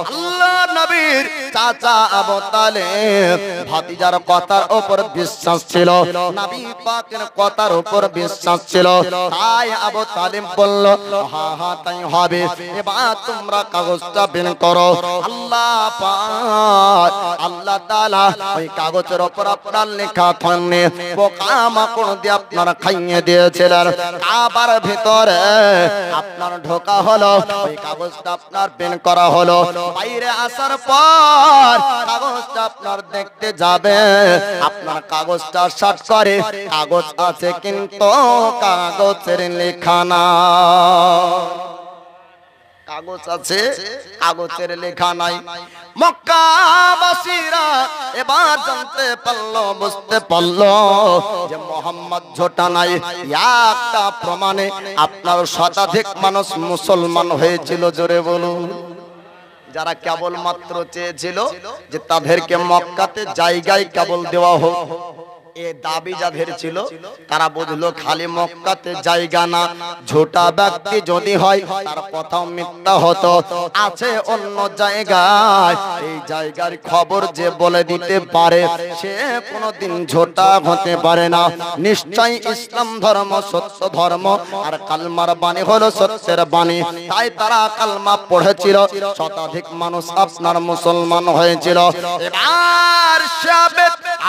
আল্লাহ নবীর চাচা আবু তালেব ভাতিজার কথার উপর বিশ্বাস ছিল, নবী পাকের কথার উপর বিশ্বাস ছিল, তাই আবু তালেব বলল হ্যাঁ হ্যাঁ তাই হবে। এবার তোমরা কাগজটা বের করো। আল্লাহ পাক আল্লাহ তাআলা ওই কাগজের উপর আপনার লেখা থাকলে পোকা মাকড় দিয়ে আপনারা খাইয়ে দিয়েছিলেন। কাবার ভিতরে আপনার ঢোকা হলো, ওই কাগজটা আপনার পেন করা হলো, বাইরে আসার পর কাগজটা আপনার দেখতে যাবে, আপনার কাগজটা শর্ট করে কাগজ আছে কিন্তু কাগজের লেখা না, কাগজ আছে কাগজের লেখা নাই। মক্কাবাসীরা এবার জানতে পারলো, বুঝতে পারলো যে মুহাম্মদ ঝোটা নাই। একটা প্রমাণে আপনার শতাধিক মানুষ মুসলমান হয়েছিল, জোরে বলুন। যারা কেবল মাত্র চেয়েছিল যে তাদেরকে মক্কাতে জায়গায় কেবল দেওয়া হোক, এ দাবি যাদের ছিল তারা বুঝলো খালি মক্কাতে জায়গা না, ঝোটা ব্যক্তি যদি হয় তার কথাও মিথ্যা হতো, আছে অন্য জায়গায়, এই জায়গার খবর যে বলে দিতে পারে সে কোনোদিন ঝোটা হতে পারে না। নিশ্চয় ইসলাম ধর্ম সত্য ধর্ম, আর কালমার বাণী হলো সত্যের বাণী, তাই তারা কালমা পড়েছিল, শতাধিক মানুষ আপনার মুসলমান হয়েছিল। এবার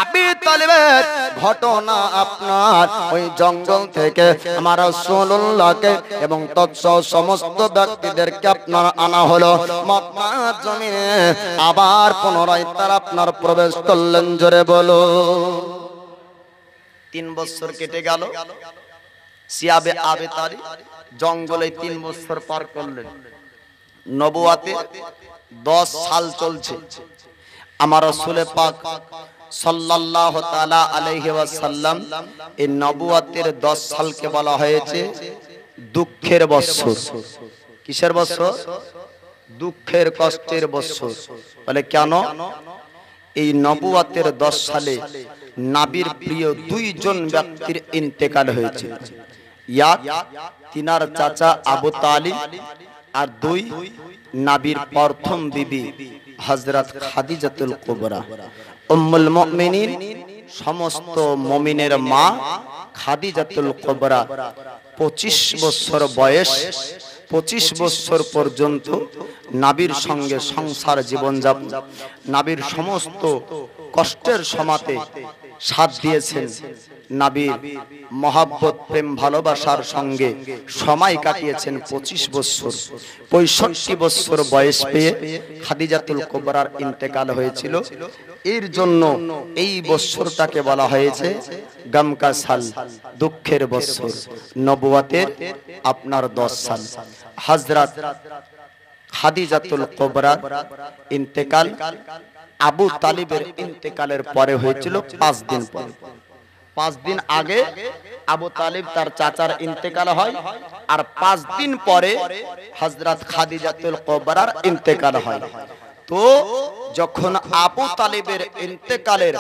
আবি তালেবের ঘটনা আপনার ওই জঙ্গল থেকে আমার রাসূলুল্লাহকে এবং তৎসহ সমস্ত ব্যক্তিদেরকে আপনার আনা হলো মক্কার জমিনে। আবার পুনরায় তারা আপনার প্রবেশ করলেন, জোরে বলো। 3 বছর কেটে গেল, সিয়াবে আবি তালিব জঙ্গলে 3 বছর পার করলেন। নবুয়াতে 10 সাল চলছে। আমার রাসূল পাক সাল্লাল্লাহু তাআলা আলাইহি ওয়াসাল্লাম এই নবুয়তের 10 সালকে বলা হয়েছে দুঃখের বছর। কিসের বছর? দুঃখের কষ্টের বছর। বলে কেন? এই নবুয়তের 10 সালে নাবির প্রিয় দুইজন ব্যক্তির ইন্তেকাল হয়েছে। এক তিনার চাচা আবু তালিব, আর দুই নাবির প্রথম বিবি হযরত খাদিজাতুল কুবরা উম্মুল মুমিনিন, সমস্ত মুমিনের মা খাদিজাতুল কুবরা 25 বছর বয়স, 25 বছর পর্যন্ত নাবির সঙ্গে সংসার জীবনযাপন, নাবির সমস্ত কষ্টের সমাতে সাথ দিয়েছেন। নাবির মহব্বত প্রেম ভালোবাসার সঙ্গে সময় কাটিয়েছেন 25 বছর। 65 বছর বয়স পেয়ে খাদিজাতুল কুবরার ইন্তেকাল হয়েছিল। এর জন্য এই বছরটাকে বলা হয়েছে গম কা সাল, দুঃখের বছর। নবুয়তের আপনার 10 সাল। হযরত খাদিজাতুল কুবরার ইন্তেকাল আবু তালিবের ইন্তেকালের পরে হয়েছিল 5 দিন পর। 5 দিন আগে আবু তালিব তার চাচার ইন্তেকাল হয়, আর 5 দিন পরে হযরত খাদিজাতুল কুবরার ইন্তেকাল হয়। তো যখন আবু তালিবের ইন্তেকালের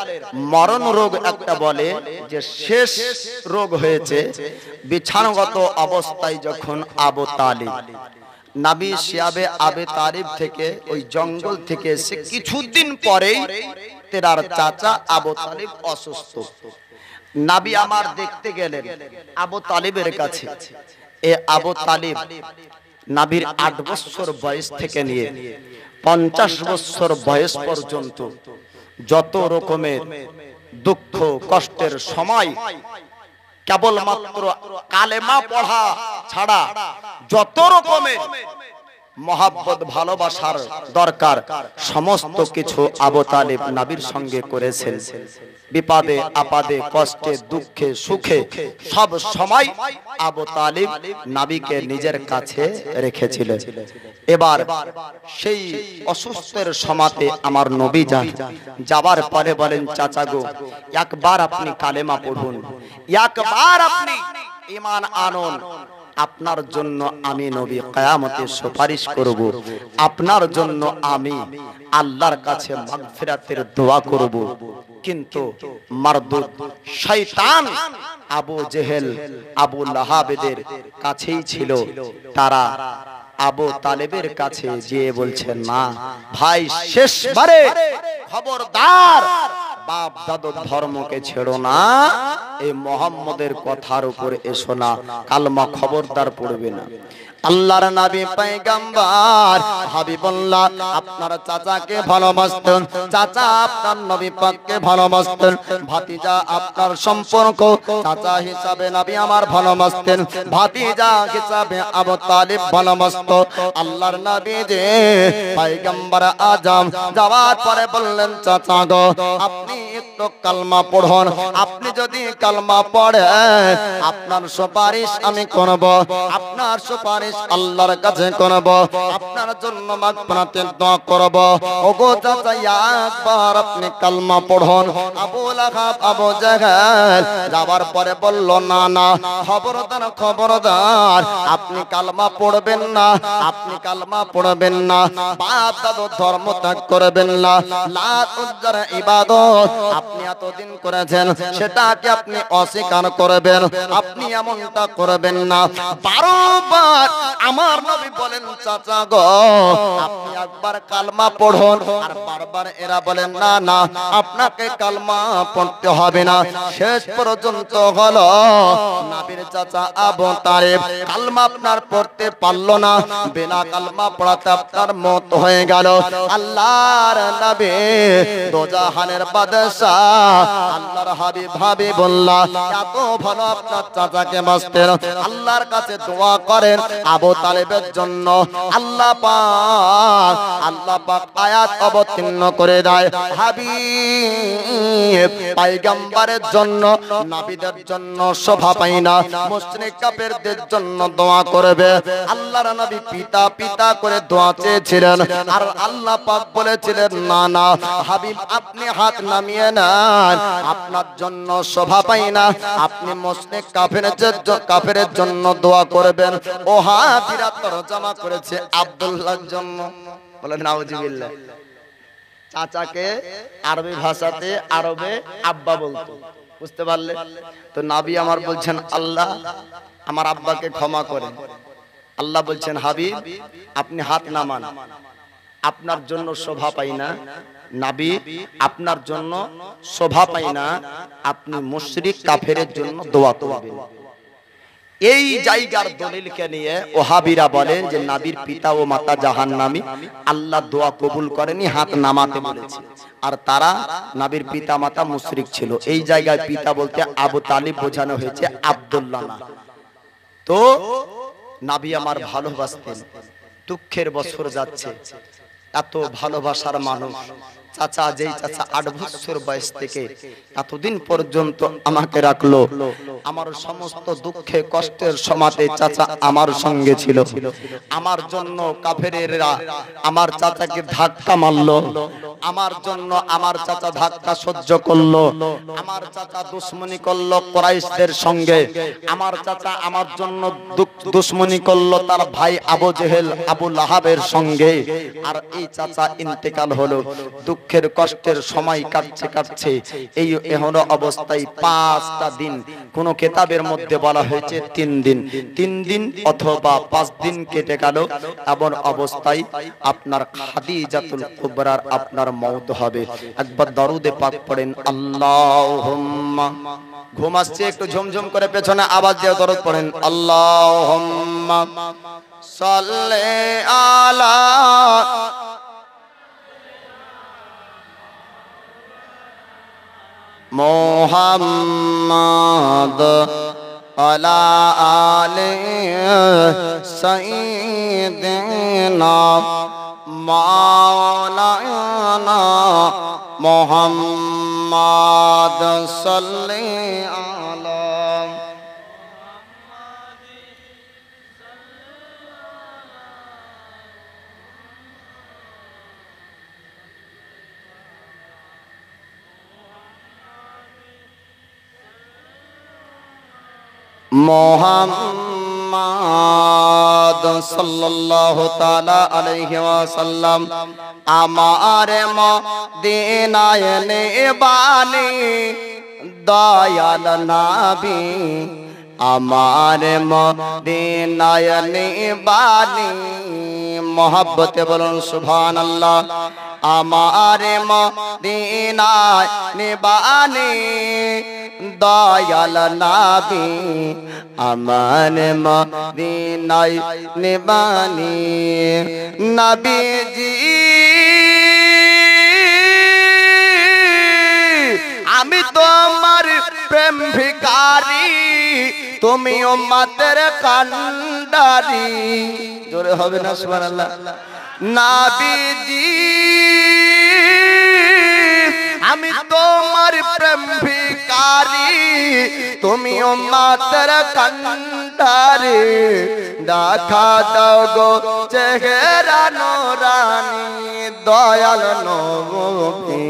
মরণ রোগ একটা বলে যে শেষ রোগ হয়েছে, বিছানাগত অবস্থায় যখন আবু তালিব নবী শিয়াবে আবে তালিব থেকে ওই জঙ্গল থেকে এসে কিছুদিন পরেই তেরার চাচা আবু তালিব অসুস্থ। নবী আমার দেখতে গেলেন আবু তালিবের কাছে। এ আবু তালিব নবীর 8 বছর বয়স থেকে নিয়ে 50 বছর বয়স পর্যন্ত যত রকমের দুঃখ কষ্টের সময় কেবলমাত্র কালেমা পড়া ছাড়া যত রকমের মহব্বত ভালোবাসার দরকার সমস্ত কিছু আবু তালিব নবীর সঙ্গে করেছেন। বিপদে আপদে কষ্টে দুঃখে সুখে সব সময় আবু তালিব নবীকে নিজের কাছে রেখেছিলেন। এবার সেই অসুস্থের সমাতে আমার নবী যাবার পরে বলেন, চাচা গো, একবার আপনি কালেমা পড়ুন, একবার আপনি ঈমান আনুন, আপনার জন্য আমি নবী কিয়ামতে সুপারিশ করব, আপনার জন্য আমি আল্লাহর কাছে মাগফিরাতের দোয়া করব। কিন্তু মারদুদ শয়তান আবু জেহেল আবু লাহাবদের কাছেই ছিল। তারা আবু তালেবের কাছে গিয়ে বলছেন, না ভাই, শেষবারে খবরদার বাপ দাদুর ধর্মকে ছেড়ো না, এই মুহাম্মদের কথার উপর এসো না, কালমা খবরদার পড়বে না। আল্লাহর নবী পয়গম্বর হাবিবুল্লাহ আপনার চাচাকে ভালোবাসতেন, চাচা আপনার নবী পাককে ভালোবাসতেন, ভাতিজা আপনার সম্পর্ক চাচা হিসাবে নবী আমার ভালোবাসতেন, ভাতিজা হিসাবে আবু তালিব ভালোবাসতো। আল্লাহর নবী যে পয়গম্বর আজম যাওয়ার পরে বললেন, চাচা গো, আপনি একটু কালমা পড়ুন, আপনি যদি কালমা পড়েন আপনার সুপারিশ আমি করব, আপনার সুপারিশ আল্লাহর কাছে করব, আপনার জন্য মাগফিরাতের দোয়া করব। ওগো চাচা, একবার আপনি কালমা পড়ুন। আবু লাহাব আবু জাহেল যাওয়ার পরে বলল, না না, খবরদার খবরদার, আপনি কালমা পড়বেন না, আপনি কালমা পড়বেন না, বাপ দাদু ধর্ম ত্যাগ করবেন না, লাত উজ্জার ইবাদত আপনি এতদিন করেছেন সেটাকে আপনি অস্বীকার করবেন, আপনি এমনটা করবেন না। বারবার আমার নবী বলেন, চাচা গো, আপনি একবার কালমা পড়ুন, আর বারবার এরা বলেন, না না, আপনাকে কালমা পড়তে হবে না। শেষ পর্যন্ত হলো নবীর চাচা আবু তালিব কালমা আপনার পড়তে পারলো না, বিনা কালমা পড়াতে আপনার মত হয়ে গেল। আল্লাহর নবী দোজাহানের বাদশাহ আল্লাহর হাবিব হাবিবুল্লাহ এত ভালো আপনার চাচাকে বাসতেন। আল্লাহর কাছে দোয়া করেন আবু তালেবের জন্য। আল্লাহ পাক আয়াত অবতীর্ণ করে দেয়, হাবিব পয়গম্বরের জন্য নবীদের জন্য শোভা পায় না, মুশরিক কাফেরদের জন্য দোয়া করবে। আল্লাহর নবী পিতা পিতা করে দোয়া চেয়েছিলেন, আর আল্লাহ পাক বলেছিলেন, না না হাবিব, আপনি হাত নামিয়ে নেন, আপনার জন্য শোভা পায় না, আপনি মুশরিক কাফেরের জন্য দোয়া করবেন। ও হাদিরা তরজমা করেছে আব্দুল্লাহর জন্য। বলেন নাউজুবিল্লাহ। চাচাকে আরবি ভাষাতে আরবে আব্বা বলতো, বুঝতে পারলে? তো নবী আমার বলছেন আল্লাহ আমার আব্বাকে ক্ষমা করেন। আল্লাহ বলছেন হাবিব আপনি হাত নামান, আপনার জন্য শোভা পাই না নবী, আপনার জন্য শোভা পাই না, আপনি মুশরিক কাফেরের জন্য দোয়া করবেন। এই জায়গার দলিলকে নিয়ে ওহাবিরা বলেন যে নবীর পিতা ও মাতা জাহান্নামী, আল্লাহ দোয়া কবুল করেনি, হাত নামাতে বলেছে। আর তারা নবীর পিতা মাতা মুশরিক ছিল। এই জায়গায় পিতা বলতে আবু তালিব বোঝানো হয়েছে, আব্দুল্লাহ না। তো নবী আমার ভালোবাসতেন। দুঃখের বছর যাচ্ছে, এত ভালোবাসার মানুষ চাচা, যেই চাচা 8 বছর বয়স থেকে এতদিন পর্যন্ত আমাকে রাখলো, আমার সমস্ত দুঃখে কষ্টের সময়তে চাচা আমার সঙ্গে ছিল। আমার জন্য কাফেরেরা আমার চাচাকে ধাক্কা মারলো, আমার জন্য আমার চাচা ধাক্কা সহ্য করলো, আমার চাচা দুশমনি করলো কুরাইশদের সঙ্গে, আমার চাচা আমার জন্য দুশমনি করলো তার ভাই আবু জেহেল আবু লাহাবের সঙ্গে। আর এই চাচা ইন্তেকাল হলো, দুঃখের কষ্টের সময় কাটছে কাটছে এই এহন অবস্থায় 5টা দিন, কোন কিতাবের মধ্যে বলা হয়েছে 3 দিন, 3 দিন অথবা 5 দিন কেটে গেল। এমন অবস্থায় আপনার খাদিজাতুল কুবরার আপনার মওত হবে। একবার দরুদে পাক পড়েন আল্লাহুম্মা, ঘুম আসছে একটু ঝুমঝুম করে পেছনে আওয়াজ দিয়ে দরুদ পড়েন আল্লাহুম্মা সাল্লি আলা মুহাম্মাদ আলা আলি সাইয়্যিদিনা মাওলানা মুহাম্মাদ সাল্লি আলা মুহাম্মাদ সাল্লাল্লাহু তাআলা আলাইহি ওয়াসাল্লাম। আমার মদিনায় নেবানি দয়াল নবী, আমার মদিনায় নেবানি, মোহাব্বতে বলুন সুবহানাল্লাহ। আমার মদিনায় নেবানি দয়াল নবী, আমার মদিনায় নেবানি নবীজি। আমি তোমার প্রেম ভিখারি, তুমি উম্মতের কান্ডারি। জোরে হবে না সুবহানাল্লাহ। নবীজি আমি তোমার প্রেম ভিখারি, তুমি উম্মতের কান্ডারি। দেখা দাও গো চেহারা নুরানি দয়াল নবী,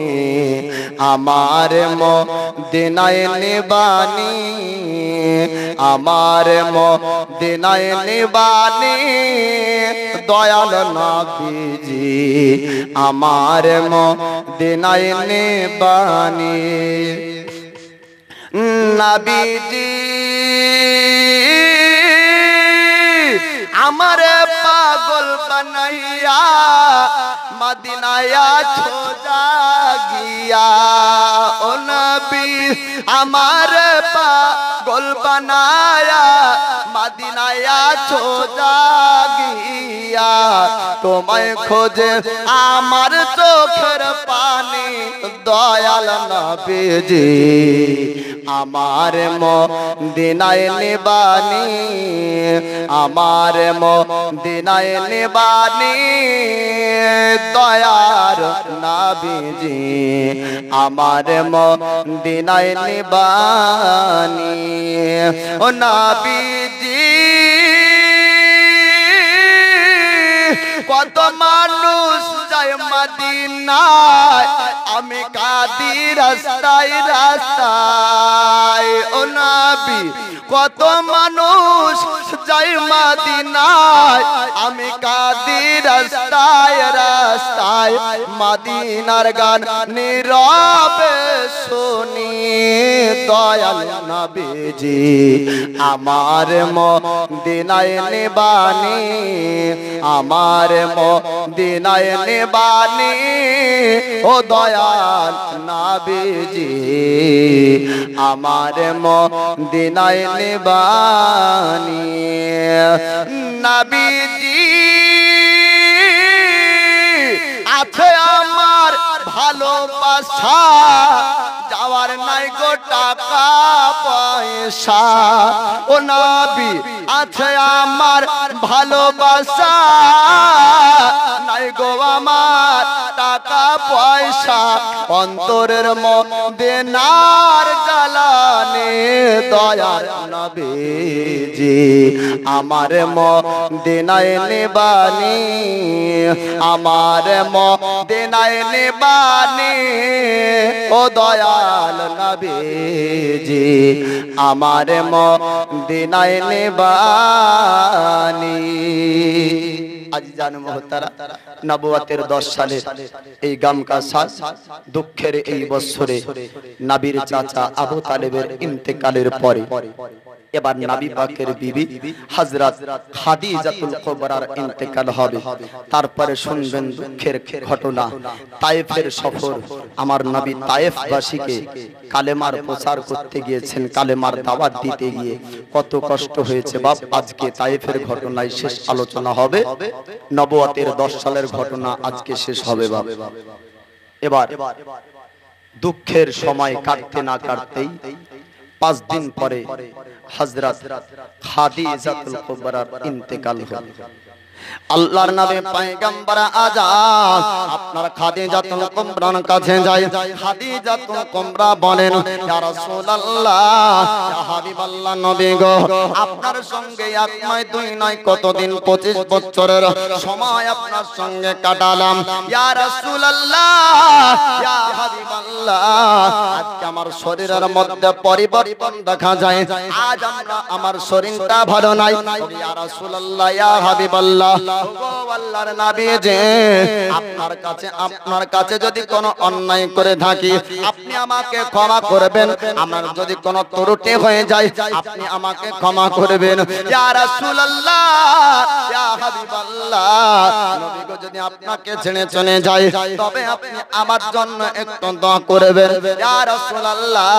আমার মদিনায় নিবানি, আমার মদিনায় নিবানি দয়াল নবীজি, আমার মদিনায় নিবানি নবীজি। আমারে পাগল বানাইয়া মদিনায় ছোড়া গিয়া, ও নবী আমারে পাগল বানায়া মদিনায় ছোড়া গিয়া। তোমায় খোঁজে আমার চোখের পানি দয়াল নবীজি, আমার মদিনায় নিবানি, আমার মদিনায় নিবানি দয়ার নবীজি, আমার মদিনায় নিবানি ও নবীজি। কত মানুষ যায় মদিনায়, আমি কাঁদি রাস্তায় রাস্তায় ও নবী। কত মানুষ যায় মদিনায়, আমি কাঁদি রাস্তায় রাস্তায়। গায় মদিনার গান নীরবে শুনি দয়াল নবীজি আমার মদিনায় নিবানি আমার মদিনায় নিবানি ও দয়াল নবীজি আমার মদিনায় নিবানি নবীজি আছে আমার ভালোবাসা যাওয়ার নাই গো টাকা পয়সা ও নবী আছে আমার ভালোবাসা নাই গো আমার টাকা পয়সা অন্তরের মধ্যে নার জ্বালানে দয়ার নবীজি আমার মদিনায় নিবানি আমার মদিনায় নিবানি ও দয়াল নবীজি আমার মদিনায় নিবানি আজিজান মুহতারা নবুয়তের 10 সালের এই গামকা সাজ দুঃখের এই বছরে নবীর চাচা আবু তালেবের ইন্তেকালের পরে এবার নবী পাকের বিবি হযরত খাদিজাতুল কুবরার ইন্তেকাল হবে তারপরে শুনবেন দুঃখের ঘটনা তায়েফের সফর আমার নবী তায়েফবাসীকে কালেমার প্রচার করতে গিয়েছেন কালেমার দাওয়াত দিতে গিয়ে কত কষ্ট হয়েছে বাপ আজকে তায়েফের ঘটনায় শেষ আলোচনা হবে নবুয়তের 10 সালের ঘটনা আজকে শেষ হবে বাপ এবার দুঃখের সময় কাটতে না কাটতেই 5 দিন পরে হযরত খাদিজাতুল কুবরার ইন্তেকাল হল আল্লাহর নবী পয়গম্বর আজাদ আপনার খাদিজাতুল কুবরার কাছে যায় খাদিজাতুল কুবরা বলেন ইয়া রাসূলুল্লাহ ইয়া হাবিবাল্লাহ নবী গো আপনার সঙ্গে এক নয় দুই নয় কতদিন 25 বছরের সময় আপনার সঙ্গে কাটালাম ইয়া রাসূলুল্লাহ ইয়া হাবিবাল্লাহ আজকে আমার শরীরের মধ্যে পরিবর্তন দেখা যায় আজ আমার শরীরটা ভালো নাই ইয়া রাসূলুল্লাহ ইয়া হাবিবাল্লাহ আল্লাহর নবী যে আপনার কাছে যদি কোনো অন্যায় করে থাকি আপনি আমাকে ক্ষমা করবেন আমার যদি কোনো ত্রুটি হয়ে যায় আপনি আমাকে ক্ষমা করবেন ইয়া রাসূলুল্লাহ ইয়া হাবিবাল্লাহ নবী গো যদি আপনাকে ছেড়ে চলে যায় তবে আপনি আমার জন্য একটু দোয়া করবেন ইয়া রাসূলুল্লাহ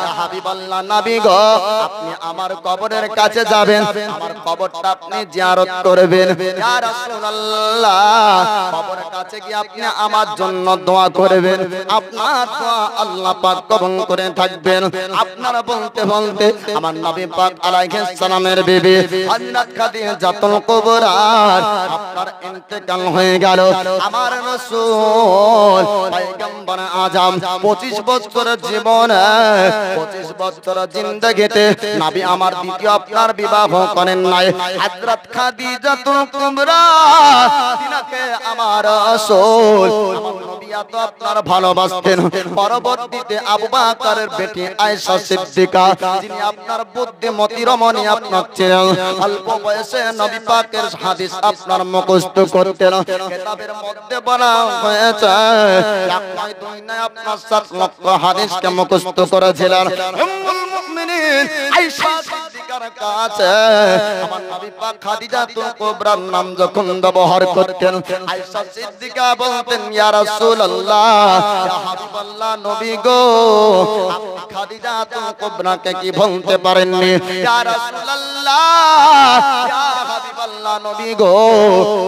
ইয়া হাবিবাল্লাহ নবী গো আপনি আমার কবরের কাছে যাবেন আমার কবরটা আপনি জিয়ারত করবেন ইয়া রাসূলুল্লাহ কবরের কাছে গিয়ে আপনি আমার জন্য দোয়া করবেন আপনার দোয়া আল্লাহ পাক কবুল করে থাকবেন আপনারা বলতে বলতে আমার নবী পাক আলাইহিস সালামের বিবি হযরত খাদিজাতুল কুবরা আপনার ইন্তেকাল হয়ে গেল আমার রাসূল পয়গম্বর আজম 25 বছরের জীবনে 25 বছরের জিন্দেগিতে নবী আমার দ্বিতীয় আপনার বিবাহ করেন নাই হযরত খাদিজাতুল কুবরা তিনাকে আমার রাসূল আমার নবী এত আপনার ভালোবাসতেন পরবর্তীতে আবু বকরের বেটি আয়েশা সিদ্দিকা যিনি আপনার বুদ্ধিমতী রমণী আপনার ছিলেন অল্প বয়সে নবী পাকের হাদিস আপনার মুখস্থ করতেন কিতাবের মধ্যে বলা হয়েছে এক নয় দুই নয় আপনার 7 লক্ষ হাদিসকে মুখস্থ করেছিলেন উম্মুল মুমিনিন আয়েশা সিদ্দিকার কাছে আমার নবী পাক খাদিজাতুল কুবরার নাম যখন ব্যবহার করতেন আয়েশা সিদ্দিকা বলতেন ইয়া রাসূলুল্লাহ ইয়া হাবিবাল্লাহ নবী গো আপনি খাদিজাতুল কুবরাকে কি বলতে পারেননি ইয়া রাসূলুল্লাহ ইয়া হাবিবাল্লাহ নবী গো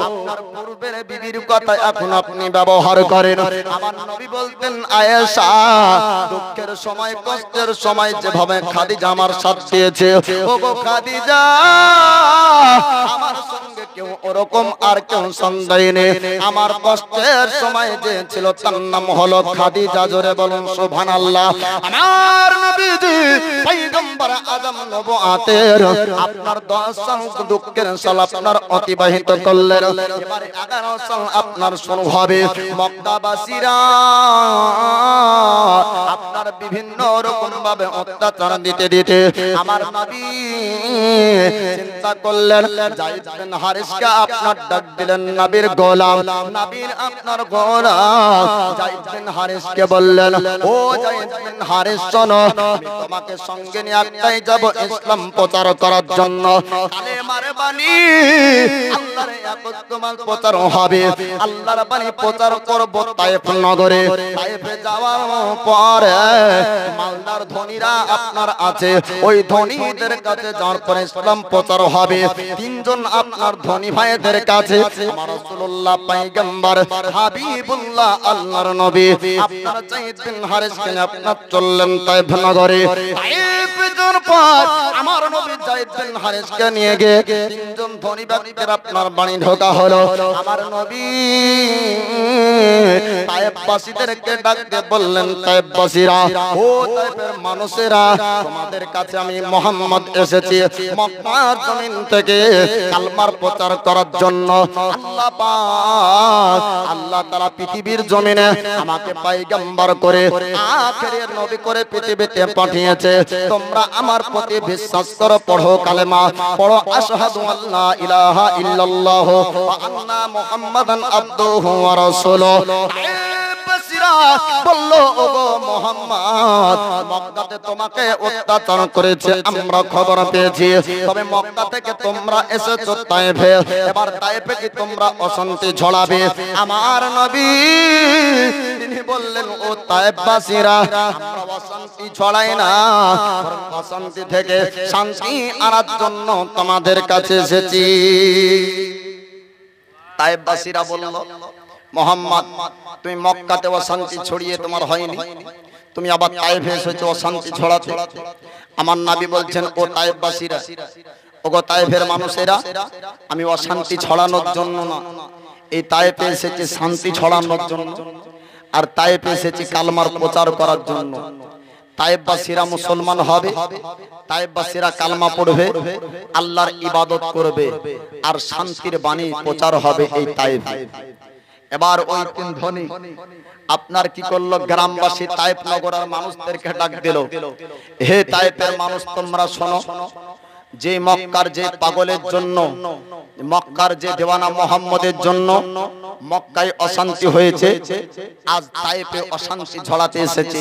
আপনার পূর্বের বিবির কথা এখন আপনি ব্যবহার করেন আমার নবী বলতেন আয়েশা দুঃখের সময় কষ্টের সময় যেভাবে খাদিজা আমার সাথ দিয়েছে ও গো খাদিজা আমার সঙ্গে কেউ ওরকম আর কেউ সন্দেহ নেই আমার কষ্টের সময় যে ছিল তার নাম হলো খাদিজা জোরে বলুন সুবহানাল্লাহ আমার নবীজি পয়গম্বর আজম নবুয়তের আপনার 10 সাল দুঃখের সাল আপনার অতিবাহিত করলেন এবারে 11 সাল আপনার শুরু হবে মক্কাবাসীরা আপনার বিভিন্ন রকম ভাবে অত্যাচার দিতে দিতে আমার নবী চিন্তা করলেন যায়েদ বিন হারিসকে আপনার ডাক দিলেন নবীর গোলাম, নবীর আপনার গোলাম যায়েদ বিন হারিসকে বললেন, ও যায়েদ বিন হারিস শোনো, আমি তোমাকে সঙ্গে নিয়ে একটাই যাব ইসলাম প্রচার করার জন্য। কালেমার বাণী আল্লাহর একত্বমান প্রচার হবে, আল্লাহর বাণী প্রচার করব তায়েফ নগরে। তায়েফে যাওয়ার পরে মালদার ধনীরা আপনার আছে, ওই ধনীদের কাছে যাওয়ার পরে ইসলাম প্রচার হবে। তিনজন আপনার ধনী ভাইদের কাছে আমার রাসূলুল্লাহ পয়গম্বর হাবিবুল্লাহ আল্লাহর নবী আপনার যায়েদ বিন হারিসকে আপনার চললেন তায়েফ নগরে। তায়েফ যাওয়ার পর আমার নবী যায়েদ বিন হারিসকে নিয়ে গিয়ে তিনজন ধনী ব্যক্তির আপনার বাণী ঢোকা হলো। আমার নবী তায়েফবাসীদেরকে ডাক দিয়ে বললেন, তায়েফবাসীরা, ও তায়েফের মানুষেরা, তোমাদের কাছে আমি মুহাম্মদ এসেছি মক্কার জমিন থেকে কালমার প্রচার করার জন্য। আল্লাহ পাক আল্লাহ তাআলা পৃথিবীর জমিনে আমাকে পয়গম্বর করে আখেরের নবী করে পৃথিবীতে পাঠিয়েছে। তোমরা আমার প্রতি বিশ্বাস করো, পড়ো কালেমা, পড়ো আশহাদু আল্লা ইলাহা ইল্লাল্লাহ ওয়া আন্না মুহাম্মাদান আবদুহু ওয়া রাসূলুহু। বললো, ওগো মুহাম্মদ, মক্কাতে তোমাকে অত্যাচার করেছে আমরা খবর পেয়েছি, তবে মক্কা থেকে তোমরা এসেছো তায়েফে, এবার তায়েফে কি তোমরা অশান্তি ছড়াবে? আমার নবী তিনি বললেন, ও তায়েফবাসীরা, আমরা অশান্তি ছড়াই না, অশান্তি থেকে শান্তি আনার জন্য তোমাদের কাছে এসেছি। তায়েফবাসীরা বলল, মুহাম্মদ, তুমি মক্কাতে অশান্তি ছড়িয়ে তোমার হয়নি, তুমি আবার তায়েফে এসেছো অশান্তি ছড়াতে। আমার নবী বলছেন, ও তায়েফবাসীরা, ওগো তায়েফের মানুষেরা, আমি অশান্তি ছড়ানোর জন্য না, এই তায়েফে এসেছি শান্তি ছড়ানোর জন্য, আর তায়েফে এসেছি কালমার প্রচার করার জন্য। তায়েফবাসীরা মুসলমান হবে, তায়েফবাসীরা কালমা পড়বে, আল্লাহর ইবাদত করবে, আর শান্তির বাণী প্রচার হবে এই তায়েফে। এবার ওই তিন ধনী আপনার কি করলো, গ্রামবাসী তায়েফ নগরের মানুষদেরকে ডাক দিল, হে তায়েফের মানুষ, তোমরা শোনো, যে মক্কার যে পাগলের জন্য, মক্কার যে দেওয়ানা মুহাম্মদের জন্য মক্কায় অশান্তি হয়েছে, আজ তায়েফে অশান্তি ছড়াতে এসেছে,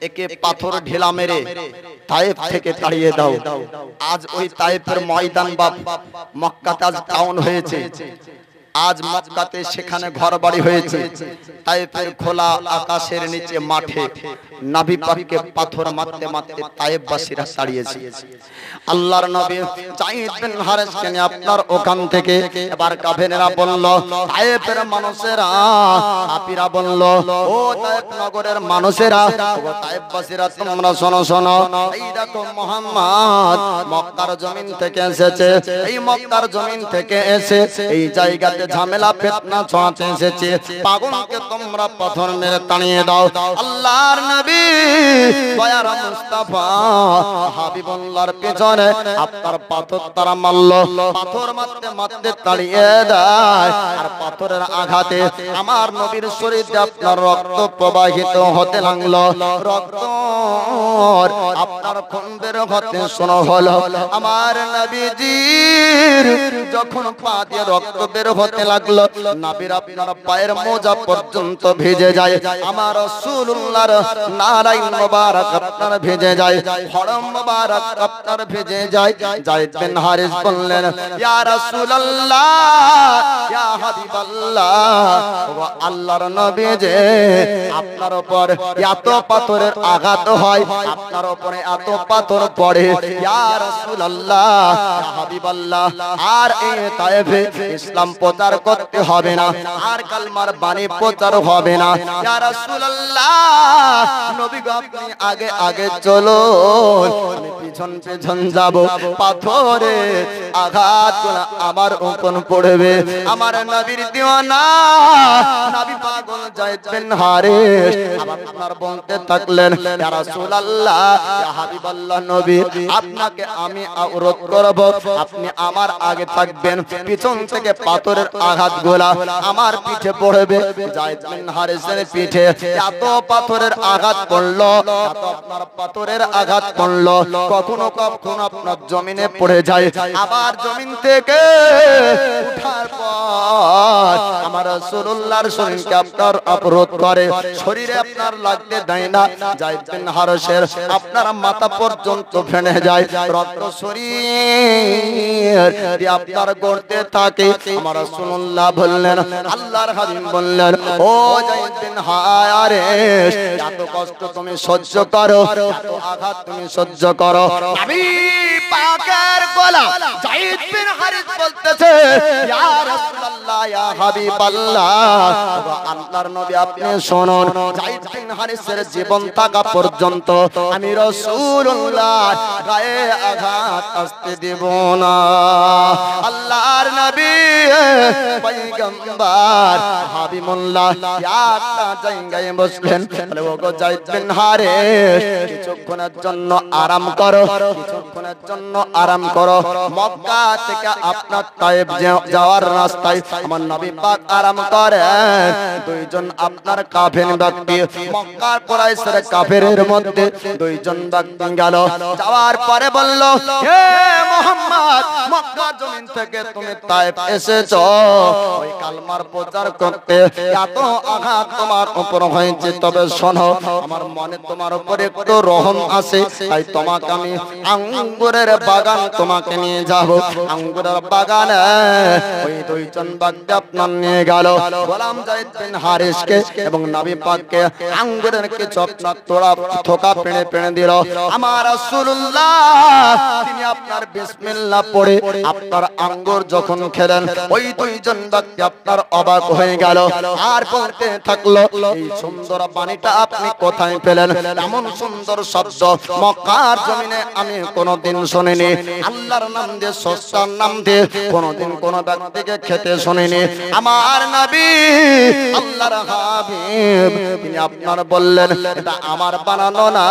একে পাথর ঢেলা মেরে তায়েফ থেকে তাড়িয়ে দাও। আজ ওই তায়েফের ময়দান বা মক্কাতে আজ টাউন হয়েছে, আজ মক্কাতে সেখানে ঘর বাড়ি হয়েছে, তায়েফের খোলা আকাশের নিচে মাঠে নবী পাককে পাথর মারতে মারতে তায়েফবাসীরা তাড়িয়েছে। আল্লাহর নবী যায়েদ বিন হারিসকে নিয়ে আপনার ওখান থেকে এবার কাফেরেরা বলল, তায়েফের মানুষেরা, কাফিরা বলল, ও তায়েফ নগরের মানুষেরা, ও তায়েফবাসীরা, তোমরা শোনো শোনো, এই দেখো মুহাম্মদ মক্কার জমিন থেকে এসেছে, এই মক্কার জমিন থেকে এসে এই জায়গাতে ঝামেলা ফিতনা ছড়াতে এসেছে, পাগলকে তোমরা পাথর মেরে তাড়িয়ে দাও। আল্লাহর নবী দয়ার মুস্তাফা হাবিবুল্লাহর পেছনে আপনার পাথর তারা মারলো, পাথর মারতে মারতে তাড়িয়ে দেয়, আর পাথরের আঘাতে আমার নবীর শরীরে আপনার রক্ত প্রবাহিত হতে লাগলো, রক্ত আপনার খুন বের হতে শুরু হলো। আমার নবীজির যখন পা দিয়ে রক্ত বের হতে লাগলো, নবীর আপনার পায়ের মোজা পর্যন্ত ভিজে যায়, আমার রাসূলুল্লাহর নারাইন মুবারক আপনার ভিজে যায়, হরম মুবারক আপনার ভিজে যায়। যায়েদ বিন হারিস বললেন, ইয়া রাসূলুল্লাহ, ইয়া হাবিবাল্লাহ, ও আল্লাহর নবী যে আপনার উপর এত পাথরের আঘাত হয়, আপনার উপরে এত পাথর পড়ে, ইয়া রাসূলুল্লাহ, ইয়া হাবিবাল্লাহ, আর এই তায়েফে ইসলাম প্রচার করতে হবে না, আর কালমার বাণী প্রচার হবে না, ইয়া রাসূলুল্লাহ, নবী গো আপনি আগে আগে চলো, আমি পিছন পিছন যাব, পাথরে আঘাত আমার উপর পড়বে, আমার আমার নবীর দিওয়ানা নবী পাগল যায়েদ বিন হারিস আপনার বলতে থাকলেন ইয়া রাসূলুল্লাহ ইয়া হাবিবাল্লাহ নবী আপনাকে আমি আওরত করব আপনি আমার আগে থাকবেন পিছন থেকে পাথরের আঘাতগুলা আমার পিঠে পড়বে যায়েদ বিন হারিসের পিঠে এত পাথরের আঘাত পড়লো এত আপনার পাথরের আঘাত পড়লো কখনো কখনো আপনার জমিনে পড়ে যায় আবার জমিন থেকে উঠার পর আমার রাসূলুল্লাহর শরীরকে আপনার অবরোধ করে শরীরে আপনার লাগতে দেয় না যায়েদ বিন হারিসের আপনার মাথা পর্যন্ত ফেনে যায় রক্ত শরীর দিয়ে আপনার গড়তে থাকে আমার রাসূলুল্লাহ বললেন আল্লাহর হাবিব বললেন ও যায়েদ বিন হারিস এত কষ্ট তুমি সহ্য করো এত আঘাত তুমি সহ্য করো নবী পাকের গোলাম যায়েদ বিন হারিস বলতেছে ইয়া রাসূলুল্লাহ ইয়া হাবিবাল্লাহ আল্লাহর নবী আপনি শুনুন যায়েদ বিন হারিসের জীবন থাকা পর্যন্ত আমি রাসূলুল্লাহ গায়ে আঘাত আসতে দেব না আল্লাহর নবী পয়গম্বর হাবিবুল্লাহ একটা জায়গায় বসলেন বলে ওগো যায়েদ বিন হারিস কিছুক্ষণের জন্য আরাম করো কিছুক্ষণের জন্য আরাম করো মক্কা থেকে আপনার তায়েব যাওয়ার রাস্তায় আমার নবী পাক আরাম করেন দুইজন আপনার কাফের ব্যক্তি মক্কার কুরাইশের কাফেরের মধ্যে দুইজন ব্যক্তি গেল যাওয়ার পরে বলল হে মুহাম্মদ মক্কা জমিন থেকে তুমি তায়েব এসেছো ওই কালমার প্রচার করতে এত আঘাত তোমার উপর হয়েছে তবে শোনো আমার মনে তোমার উপরে একটু রহম আছে তাই তোমাকে আমি আঙ্গুরের বাগান তোমাকে নিয়ে যাব আঙ্গুরের বাগানে ওই দুইজন ব্যক্তি আপনার নিয়ে গেল গোলাম যায়েদ বিন হারিসকে এবং নবী পাককে আঙ্গুরের কিছু আপনার তোড়া থোকা পেড়ে পেড়ে দিল আমার রাসূলুল্লাহ তিনি আপনার বিসমিল্লাহ পড়ে আপনার আঙ্গুর যখন খেলেন ওই দুইজন ব্যক্তি আপনার অবাক হয়ে গেল আর বলতে থাকলো এই সুন্দর বাণীটা আপনি কোথায় পেলেন এমন সুন্দর শব্দ মক্কার জমিনে আমি কোনোদিন শুনিনি আল্লাহর নাম দিয়ে সস্তার নাম দিয়ে কোনোদিন কোন ব্যক্তিকে খেতে শুনিনি আমার নবী আল্লাহর হাবিব তিনি আপনার বললেন এটা আমার বানানো না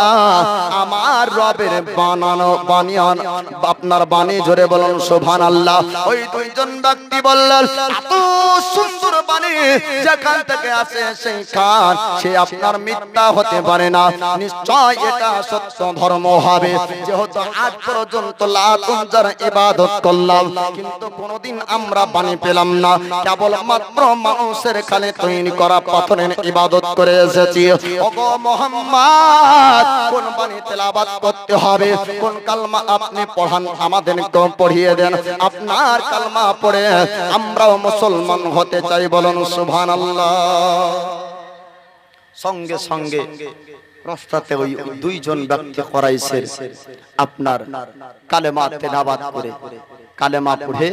আমার রবের বানানো বানিয়ান আপনার বাণী জোরে বলুন সুবহানাল্লাহ ওই দুইজন ব্যক্তি বললেন এত সুন্দর বাণী যেখান থেকে আসে সেইখান সে আপনার মিথ্যা হতে পারে না নিশ্চয় এটা সত্য ধর্ম হবে যেহেতু আজ পর্যন্ত লাতুনজার ইবাদত করলাম কিন্তু কোনোদিন আমরা বাণী পেলাম না কেবল মাত্র মানুষের খালে তৈরি করা পাথরের ইবাদত করে এসেছি ওগো মুহাম্মদ কোন বাণী তেলাওয়াত করতে হবে কোন কালমা আপনি পড়ান আমাদেরকে পড়িয়ে দেন আপনার কালমা পড়ে আমরাও মুসলমান হতে চাই বলুন সুবহানাল্লাহ সঙ্গে সঙ্গে রাস্তাতে ওই দুইজন ব্যক্তি কুরাইশের আপনার কালেমা তেলাওয়াত করে কালেমা পড়ে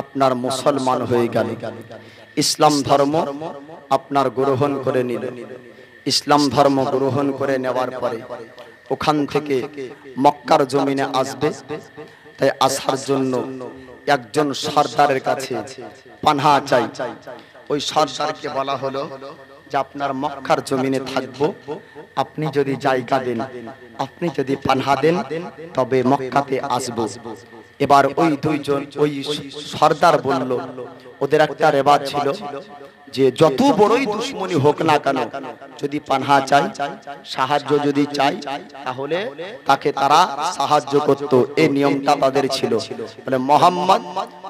আপনার মুসলমান হয়ে গেল ইসলাম ধর্ম আপনার গ্রহণ করে নিল ইসলাম ধর্ম গ্রহণ করে নেওয়ার পরে ওখান থেকে মক্কার জমিনে আসবে তাই আসার জন্য একজন সর্দারের কাছে পানাহা চাই ওই সর্দারকে বলা হলো যে আপনার মক্কার জমিনে থাকবো আপনি যদি জায়গা দেন আপনি যদি পানাহা দেন তবে মক্কাতে আসবো এবার ওই দুইজন ওই সর্দার বলল ওদের একটা রেওয়াজ ছিল যে যত বড়ই দুশমনি হোক না কেন যদি পানাহা চাই সাহায্য যদি চাই তাহলে তাকে তারা সাহায্য করত এই নিয়মটা তাদের ছিল মানে মুহাম্মদ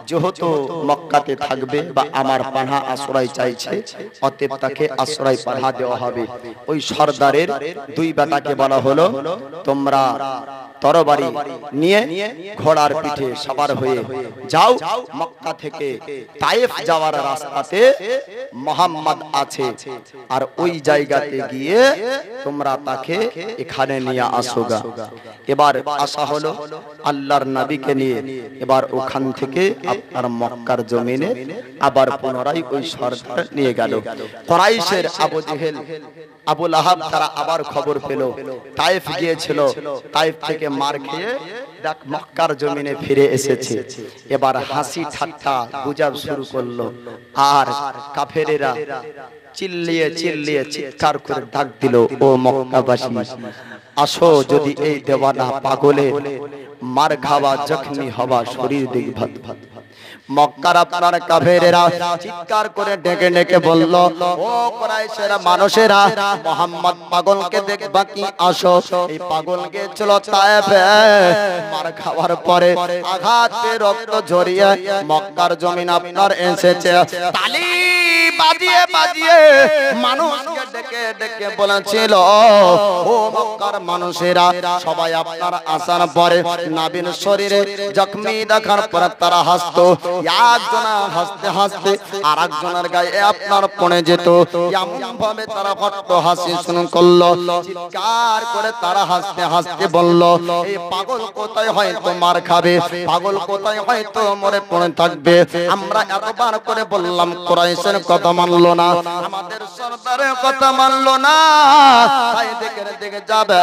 যেহেতু মক্কাতে থাকবে বা আমার পানাহা আশ্রয় চাইছে অতএব তাকে আশ্রয় পানাহা দেওয়া হবে ওই সর্দারের দুই বেটাকে বলা হলো তোমরা তরবারি নিয়ে ঘোড়ার পিঠে সবার হয়ে যাও মক্কা থেকে তায়েফ যাওয়ার রাস্তাতে মুহাম্মদ আছে আর ওই জায়গাতে গিয়ে তোমরা তাকে এখানে নিয়ে আসোগা এবার আসা হলো আল্লাহর নবীকে নিয়ে এবার ওখান থেকে আপনার মক্কার জমিনে আবার পুনরায় ওই সরদার নিয়ে গেল কুরাইশের আবু জেহেল আবু লাহাব তারা আবার খবর পেল তায়েফ গিয়েছিল তায়েফ থেকে মার খেয়ে দেখ মক্কার জমিনে ফিরে এসেছে। এবার হাসি ঠাট্টা গুজব শুরু করলো, আর কাফেরেরা চিল্লিয়ে চিল্লিয়ে চিৎকার করে ডাক দিল, ও মক্কাবাসী, আসো, যদি এই দেওয়ানা পাগলে মার খাওয়া জখমি হওয়া শরীর দেখভাত। মক্কার আপনার কাফেরেরা চিৎকার করে ডেকে ডেকে বলল, ও কুরাইশের মানুষেরা, মোহাম্মদ পাগলকে দেখবা কি, আসো। এই পাগলকে চলো তায়েফে, মার খাওয়ার পরে আঘাতে রক্ত ঝরিয়ে মক্কার জমিন আপনার এসেছে। তালি বাজিয়ে বাজিয়ে মানুষকে ডেকে ডেকে বলেছিল, ও মক্কার মানুষেরা, সবাই আপনার আসার পরে নবীর শরীরে জখমি দেখার পর তারা হাসতো। একজনা হাসতে হাসতে আর একজনের গায়ে আপনার পড়ে যেত। এমন ভাবে তারা হট্ট হাসি শুরু করলো, চিৎকার করে তারা হাসতে হাসতে বলল, এই পাগল কোথায় হয়তো মার খাবে, পাগল কোথায় হয়তো মরে পড়ে থাকবে। আমরা এতবার করে বললাম, কুরাইশের কথা মানলো না, আমাদের সরদারের কথা মানলো না, তাই দেখে দেখে যাবে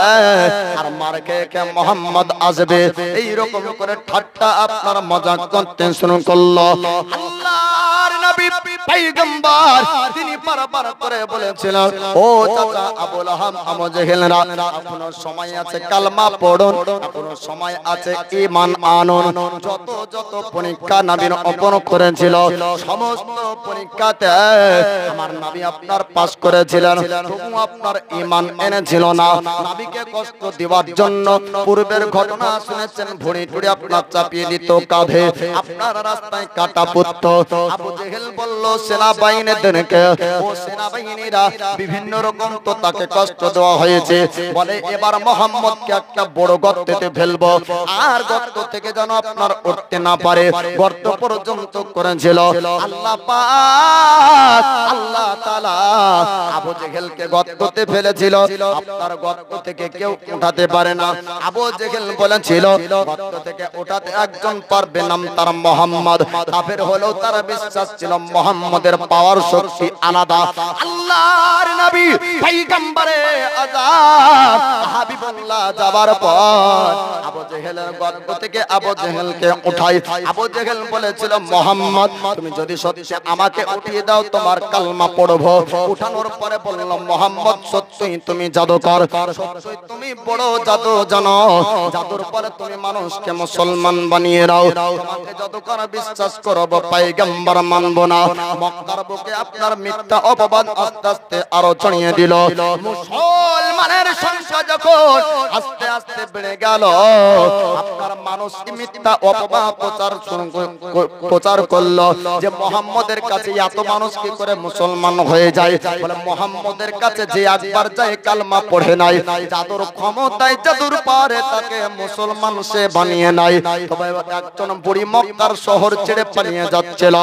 আর মার খেয়ে খেয়ে মোহাম্মদ আসবে। এইরকম করে ঠাট্টা আপনার মজা করতে শুরু করলো। আল্লাহর নবী পয়গম্বর তিনি বারবার করে বলেছিলেন, ও চাচা আবু লাহাব, আবু জেহেলরা, এখনো সময় আছে, কালমা পড়ুন, এখনো সময় আছে, ঈমান আনুন। যত যত পরীক্ষা নবীর উপর করেছিল, সমস্ত পরীক্ষাতে আমার নবী আপনার পাস করেছিলেন, তবু আপনার ঈমান এনেছিল না। নবীকে কষ্ট দেওয়ার জন্য পূর্বের ঘটনা শুনেছেন, ভুঁড়ি টুড়ি আপনার চাপিয়ে দিত কাঁধে, আপনার রাস্তায় কাটা পুত্ত। আবু জেহেল বলল সেনাবাহিনীদেরকে, ও সেনাবাহিনীরা বিভিন্ন রকম তো তাকে কষ্ট দেওয়া হয়েছে, বলে এবার মোহাম্মদকে একটা বড় গর্তেতে ফেলবো, আর গর্ত থেকে যেন আপনার উঠতে না পারে। গর্ত পর্যন্ত করেছিল আল্লাহ পাক, আল্লাহ তাআলা আবু জেহেলকে গর্ততে ফেলেছিল, আপনার গর্ত থেকে কেউ উঠাতে পারে না। আবু জেহেল বলেছিল, গর্ত থেকে উঠাতে একজন পারবে, নাম তার মোহাম্মদ। কাফের হলেও তার বিশ্বাস ছিল মোহাম্মদের পাওয়ার শক্তি আলাদা। আল্লাহর নবী পয়গম্বরে আযম হাবিবুল্লাহ যাবার পর আবু জেহেলের গর্ত থেকে আবু জেহেলকে উঠাই। আবু জেহেল বলেছিল, মোহাম্মদ তুমি যদি সত্যি আমাকে উঠিয়ে দাও, তোমার কালমা পড়বো। উঠানোর পরে বলল, মোহাম্মদ সত্যই তুমি জাদুকর, সত্যই তুমি বড় জাদু জানো, জাদুর পরে তুমি মানুষকে মুসলমান বানিয়ে দাও, তোমাকে জাদুকর বিশ্বাস করব, পয়গম্বর মানব না। মক্কার বুকে আপনার মিথ্যা অপবাদ আস্তে আস্তে আরো ছড়িয়ে দিল। মুসলমানের সংখ্যা যখন আস্তে আস্তে বেড়ে গেল, আপনার মানুষ মিথ্যা অপবাদ প্রচার করলো যে মোহাম্মদের কাছে এত মানুষ কি করে মুসলমান হয়ে যায়। বলে মোহাম্মদের কাছে যে একবার যায় কালমা পড়ে নাই, জাদুর ক্ষমতায় জাদুর পারে তাকে মুসলমান সে বানিয়ে নাই। তবে একজন বুড়ি মক্কার শহর ছেড়ে পালিয়ে যাচ্ছিল।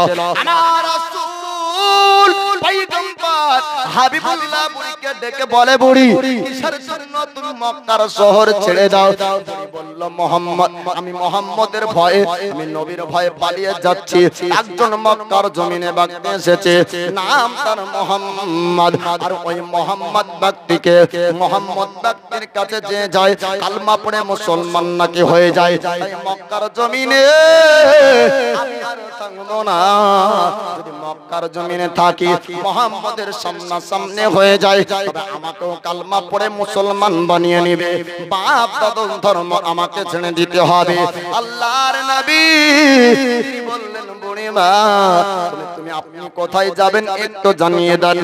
আমার রাসূল পয়গম্বর হাবিবুল্লাহ বুড়িকে ডেকে বলে, বুড়ি কিসের জন্য তুমি মক্কার শহর ছেড়ে দাও? বুড়ি বলল, মোহাম্মদ, আমি মোহাম্মদের ভয়ে, আমি নবীর ভয়ে পালিয়ে যাচ্ছি। একজন মক্কার জমিনে ব্যক্তি এসেছে, নাম তার মোহাম্মদ, আর ওই মোহাম্মদ ব্যক্তিকে, মোহাম্মদ ব্যক্তির কাছে যে যায় কালমা পড়ে মুসলমান নাকি হয়ে যায়। তাই মক্কার জমিনে আমি আর থাকবো না, যদি মক্কার জমিনে থাকি মোহাম্মদের সামনে হয়ে যায়, তবে আমাকেও কালমা পড়ে মুসলমান বানিয়ে নিবে, বাপ দাদুর ধর্ম আমাকে ছেড়ে দিতে হবে। আল্লাহর নবী তিনি বললেন, বুড়ি মা, তুমি আপনি কোথায় যাবেন একটু জানিয়ে দেন।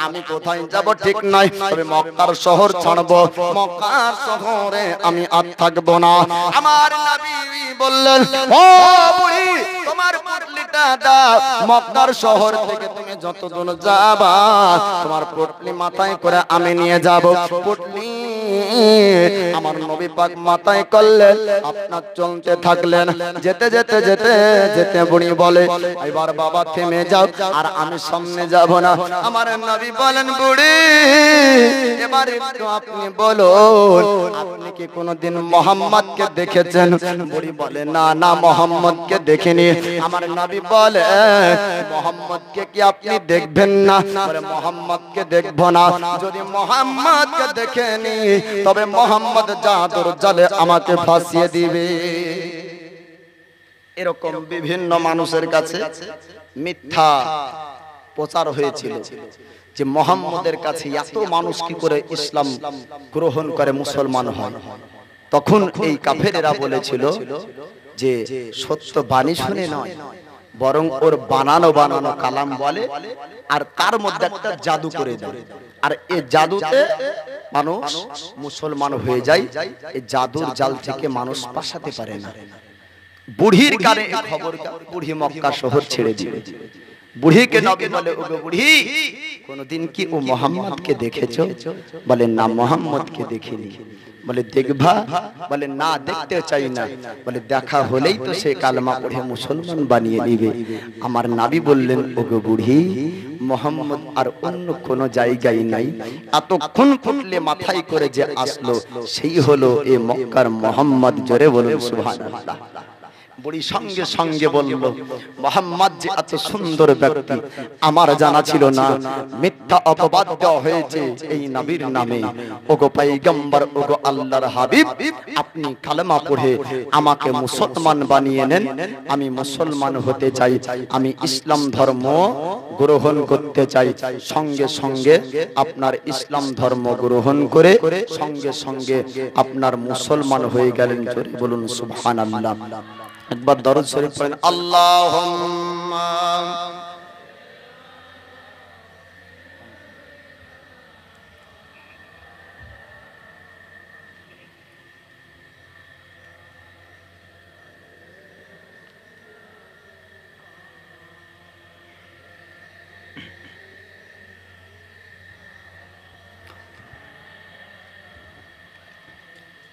আমি কোথায় যাব ঠিক নাই, তবে মক্কার শহর ছাড়বো, মক্কার শহরে আমি আর থাকবো না। আমার নবী বললেন, ও বুড়ি, তোমার পুটলিটা দাও, মক্কার শহর থেকে তুমি যত দূর যাবা তোমার পুটলি মাথায় করে আমি নিয়ে যাব। পুটলি আমার নবী পাক মাথায় করলেন, আপনার চলতে থাকলেন। যেতে যেতে যেতে যেতে বুড়ি বলে, এবার বাবা থেমে যাও, আর আমি সামনে যাব না। আমার নবী বলেন, বুড়ি এবার একটু আপনি বলুন, আপনি কি কোনোদিন মোহাম্মদকে দেখেছেন? বুড়ি বলে, না না, মোহাম্মদকে দেখিনি। আমার নবী বলে, মোহাম্মদকে কি আপনি দেখবেন না? বলে, মোহাম্মদকে দেখবো না, যদি মোহাম্মদকে দেখেনি তবে মোহাম্মদ জাদুর জালে আমাকে ফাঁসিয়ে দিবে। এরকম বিভিন্ন মানুষের কাছে মিথ্যা প্রচার হয়েছিল যে মোহাম্মদের কাছে এত মানুষ কি করে ইসলাম গ্রহণ করে মুসলমান হয়। তখন এই কাফেরেরা বলেছিল যে সত্য বাণী শুনে নয়, বরং ওর বানানো বানানো কালাম বলে আর তার মধ্যে একটা জাদু করে দেয়, আর এই জাদুতে মানুষ মুসলমান হয়ে যায়। এই জাদুর জাল থেকে মানুষ পালাতে পারে না। বুড়ির কানে এই খবর, বুড়ি মক্কা শহর ছেড়ে দিবে। বুড়িকে নবী বলে, ওগো বুড়ি, কোনদিন কি ও মোহাম্মদকে দেখেছো? বলে না, মোহাম্মদকে দেখিনি। বলে দেখবা? বলে না, দেখতে চাই না। বলে দেখা হলেই তো সে কালেমা পড়ে মুসলমান বানিয়ে দিবে। আমার নবী বললেন, ওগো বুড়ি, মোহাম্মদ আর অন্য কোন জায়গায় নাই, এতক্ষণ ফুটলে মাথায় করে যে আসলো সেই হলো এ মক্কার মোহাম্মদ। জোরে বলুন সুবহানাল্লাহ। বুড়ি সঙ্গে সঙ্গে বলল, মোহাম্মদ যে এত সুন্দর ব্যক্তি আমার জানা ছিল না। মিথ্যা অপবাদ দেওয়া হয়েছে এই নবীর নামে। ওগো পয়গম্বর, ওগো আল্লাহর হাবিব, আপনি কালেমা পড়ে আমাকে মুসলমান বানিয়ে নেন। আমি মুসলমান হতে চাই, আমি ইসলাম ধর্ম গ্রহণ করতে চাই। সঙ্গে সঙ্গে আপনার ইসলাম ধর্ম গ্রহণ করে সঙ্গে সঙ্গে আপনার মুসলমান হয়ে গেলেন। জোরে বলুন সুবহানাল্লাহ। একবার দরুদ শরীফ পড়েন, আল্লাহুম্মা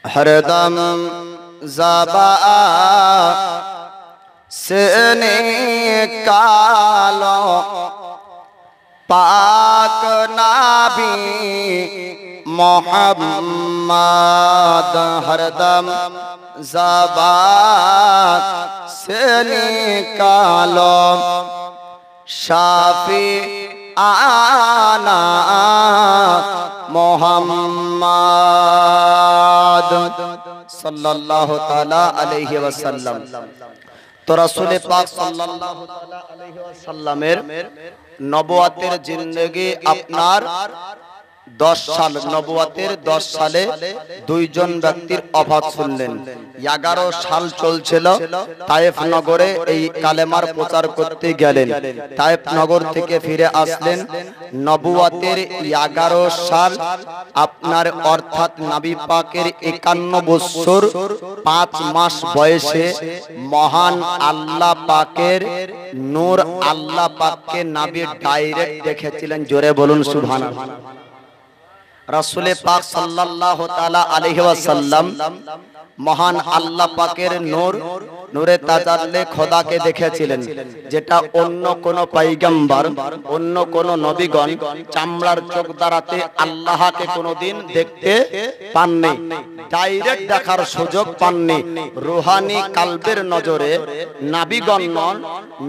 हरदम ज़बा से निकालो पाक नबी मोहम्मद। हरदम ज़बा से निकालो शाफी आना मोहम्मद सल्लल्लाहु ताला अलैहि वसल्लम। तो रसूल पाक सल्लल्लाहु ताला अलैहि वसल्लमेर नबुवतेर जिंदगी আপনার 10 সাল, নবুয়তের 10 সালে দুইজন ব্যক্তির অফাত শুনলেন। 11 সাল চলছিল। তায়েফ নগরে এই কালেমার প্রচার করতে গেলেন। তায়েফ নগর থেকে ফিরে আসলেন। নবুয়তের 11 সাল আপনার, অর্থাৎ নবী পাকের 51 বছর 5 মাস বয়সে মহান আল্লাহ পাকের নূর আল্লাহ পাককে নবী ডাইরেক্ট দেখেছিলেন। জোরে বলুন সুবহানাল্লাহ। রাসূল পাক সাল্লাল্লাহু তাআলা আলাইহি ওয়াসাল্লাম মহান আল্লাহ পাকের নূর, নূরে তাজাল্লি খোদাকে দেখেছিলেন, যেটা অন্য কোন পয়গম্বর, অন্য কোন নবীগণ চামড়ার চোখ দ্বারাতে আল্লাহকে কোনোদিন দেখতে পাননি, ডাইরেক্ট দেখার সুযোগ পাননি। রূহানি কালবের নজরে নবীগণ নন,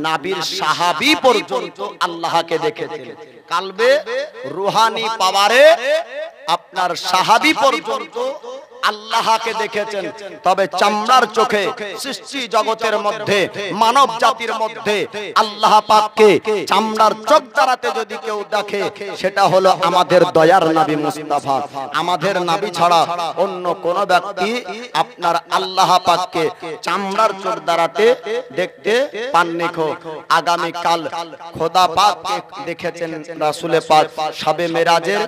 নবীর সাহাবী পর্যন্ত আল্লাহকে দেখেছিলেন। কালবে রূহানি পাওয়ারে আপনার সাহাবী পর্যন্ত আল্লাহকে দেখেছেন। তবে চামড়ার চোখে সৃষ্টি জগতের মধ্যে, মানব জাতির মধ্যে আল্লাহ পাককে চামড়ার চোখ দ্বারাতে যদি কেউ দেখে, সেটা হলো আমাদের দয়ার নবী মুস্তাফা। আমাদের নবী ছাড়া অন্য কোন ব্যক্তি আপনার আল্লাহ পাককে চামড়ার চোখ দ্বারাতে দেখতে পাননি। আগামী কাল খোদা পাককে দেখেছেন রাসূল পাক শবে মেরাজের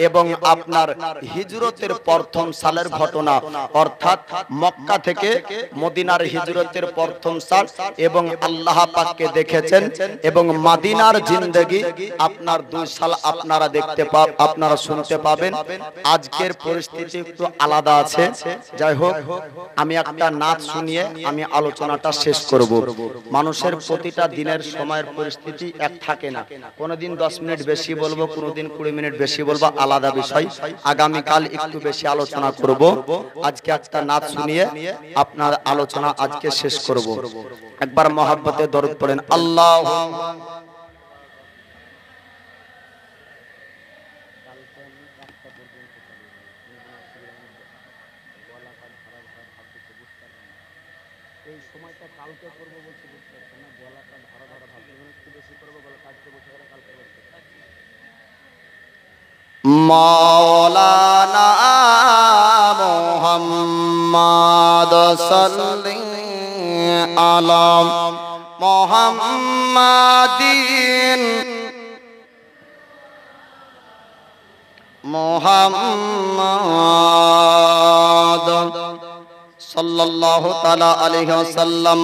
এবং আপনার হিজরতের প্রথম সালের ঘটনা, অর্থাৎ মক্কা থেকে মদিনার হিজরতের প্রথম সাল, এবং আল্লাহ পাককে দেখেছেন। এবং মদিনার জিন্দেগি আপনার 2 সাল আপনারা দেখতে আপনারা শুনতে পাবেন। আজকের পরিস্থিতি একটু আলাদা আছে। যাই হোক, আমি একটা নাচ শুনিয়ে আমি আলোচনাটা শেষ করব। মানুষের প্রতিটা দিনের সময়ের পরিস্থিতি এক থাকে না। কোনোদিন 10 মিনিট বেশি বলবো, কোনোদিন 20 মিনিট বেশি বলবো, আলাদা বিষয়। আগামীকাল একটু বেশি আলোচনা করব। আজকে একটা নাচ শুনিয়ে আপনার আলোচনা আজকে শেষ করব। একবার মহব্বতে দরুদ পড়েন, আল্লাহুম্মা মাওলানা মুহাম্মদ সাল্লাল্লাহু আলা মুহাম্মাদিন মুহাম্মদ সাল্লাল্লাহু তাআলা আলাইহি ওয়াসাল্লাম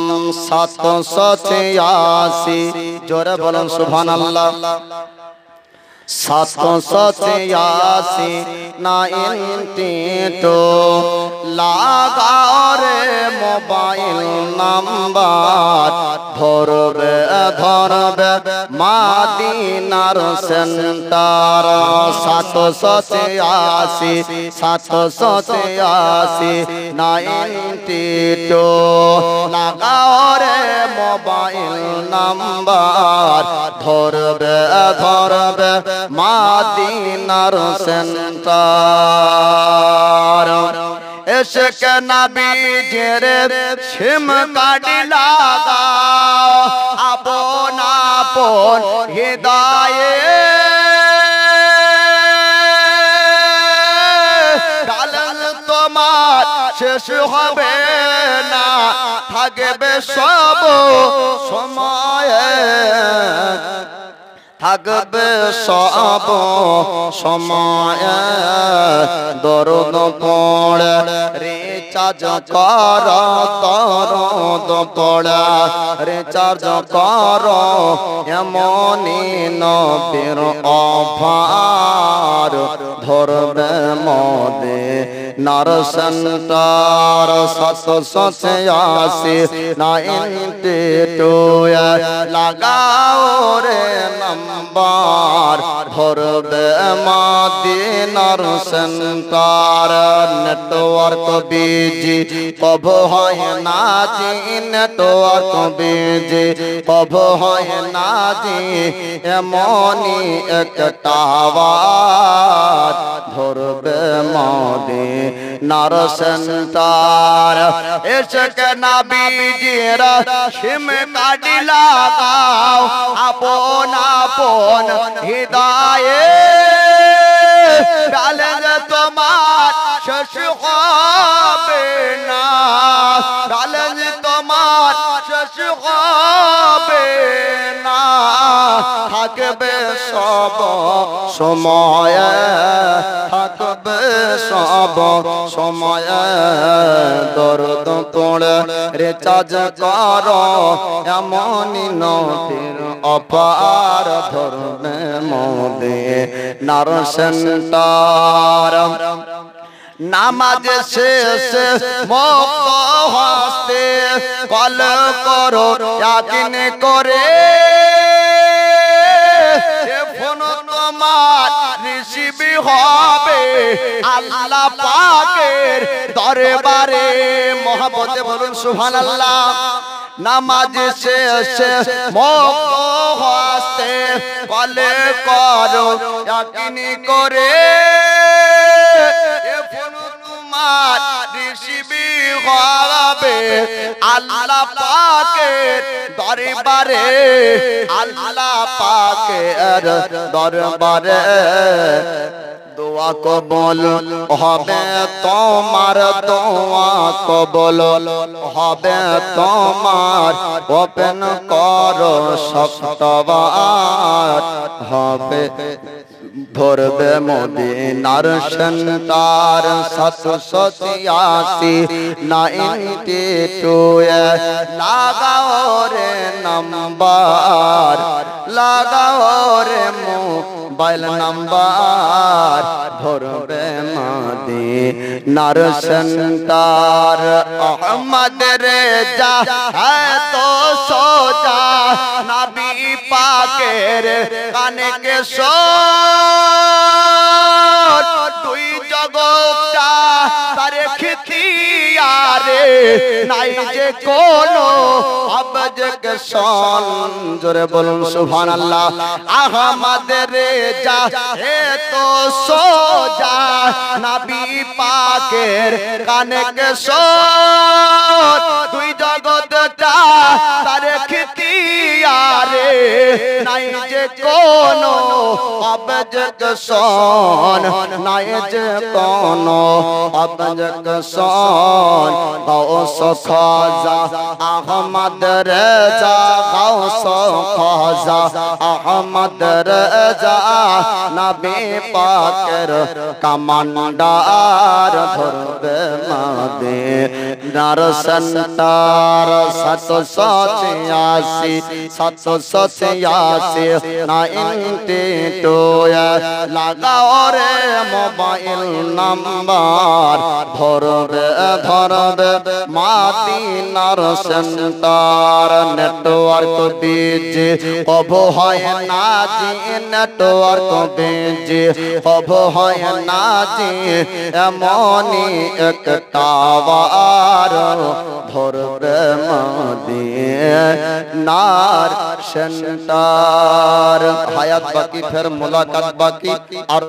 786 জোরে বলুন সুবহানাল্লাহ 786 92 লাগাও রে মোবাইল নাম্বার ধরবে ধরবে মাদিনার সেন্টার 786 92 লাগাও রে মোবাইল নাম্বার ধরবে ধরবে মাদিনার সেন্টার इश्क नबी जेरे सिम काटी लगाओ आपन आपन हिदायत डालन তোমার শেষ হবে না থাকবে সব সময়ে থাকবে সব সময় দরদ পড়ে রিচার্জ কর দরদ পড়ে রিচার্জ কর এমনি নবীর অফার ধরবে মদে নার সেন্টার 786 92 লাগাও রে নাম্বার ধরবে মদিনার সেন্টার নেটওয়ার্ক বিজি কব হয় না জি নেটওয়ার্ক বিজি কব হয় না জি এমনি একটা টাওয়ার ধরবে মদিনার সেন্টার ইশক নবীজির সিম কাটি লাগাও আপন আপন হিদায়ত ডালেন তোমার শেষ হবে না ডালেন তোমার শেষ হবে না থাকবে সব সময় থাকবে সব সময় দরদ পড়ে রিচার্জ কর এমনি নবীর অপার ধরবে মদিনার সেন্টার নামাজ শেষে মুখ হাসতে কল করো ইয়াকিন করে ফোন তোমার রিসিভ হবে আল্লাহ পাকের দরবারে মহব্বতে বলুন সুবহানাল্লাহ নামাজ শেষে মুখ হাসতে কল করো ইয়াকিন করে হবে আল্লাহ পাকের দরবারে আল্লাহ পাকের দরবারে দোয়া কবুল হবে তোমার দোয়া কবুল হবে তোমার ওপেন করো সপ্তবার হবে ধরবে মদিনার সেন্টার 786 92 লাগাও রে নাম্বার লাগাও রে মোবাইল নাম্বার ধরবে মদিনার সেন্টার আহমদ রেজা তো সোজা নবী পাকের কানে কে দুই জগৎটা তার খিতিয়ারে নাই যে কোনো অবজেকশন। জোরে বলুন সুবহানাল্লাহ। আহমদ রেজা এ তো সোজা নবী পাকের কানে কে শোন। দুই জগৎটা তার খিতিয়ারে নাই যে কোনো অবজেকশন, নাই যে কোনো অবজেকশন। গাউস খাজা আহমদ রেজা, গাউস খাজা আহমদ রেজা নবী পাকের কমান্ডার। ধরবে মদিনার সেন্টার। 786 786 92 লাগাও রে মোবাইল নাম্বার। ধরবে ধরবে মদিনার সেন্টার। নেটওয়ার্ক বিজি কব হয় না জি, নেটওয়ার্ক বিজি কব হয় না জি, এমনই এক টাওয়ার। ধরবে মদিনার সেন্টার। হায়াত বাকি, ফের মুলাকাত বাকি। আর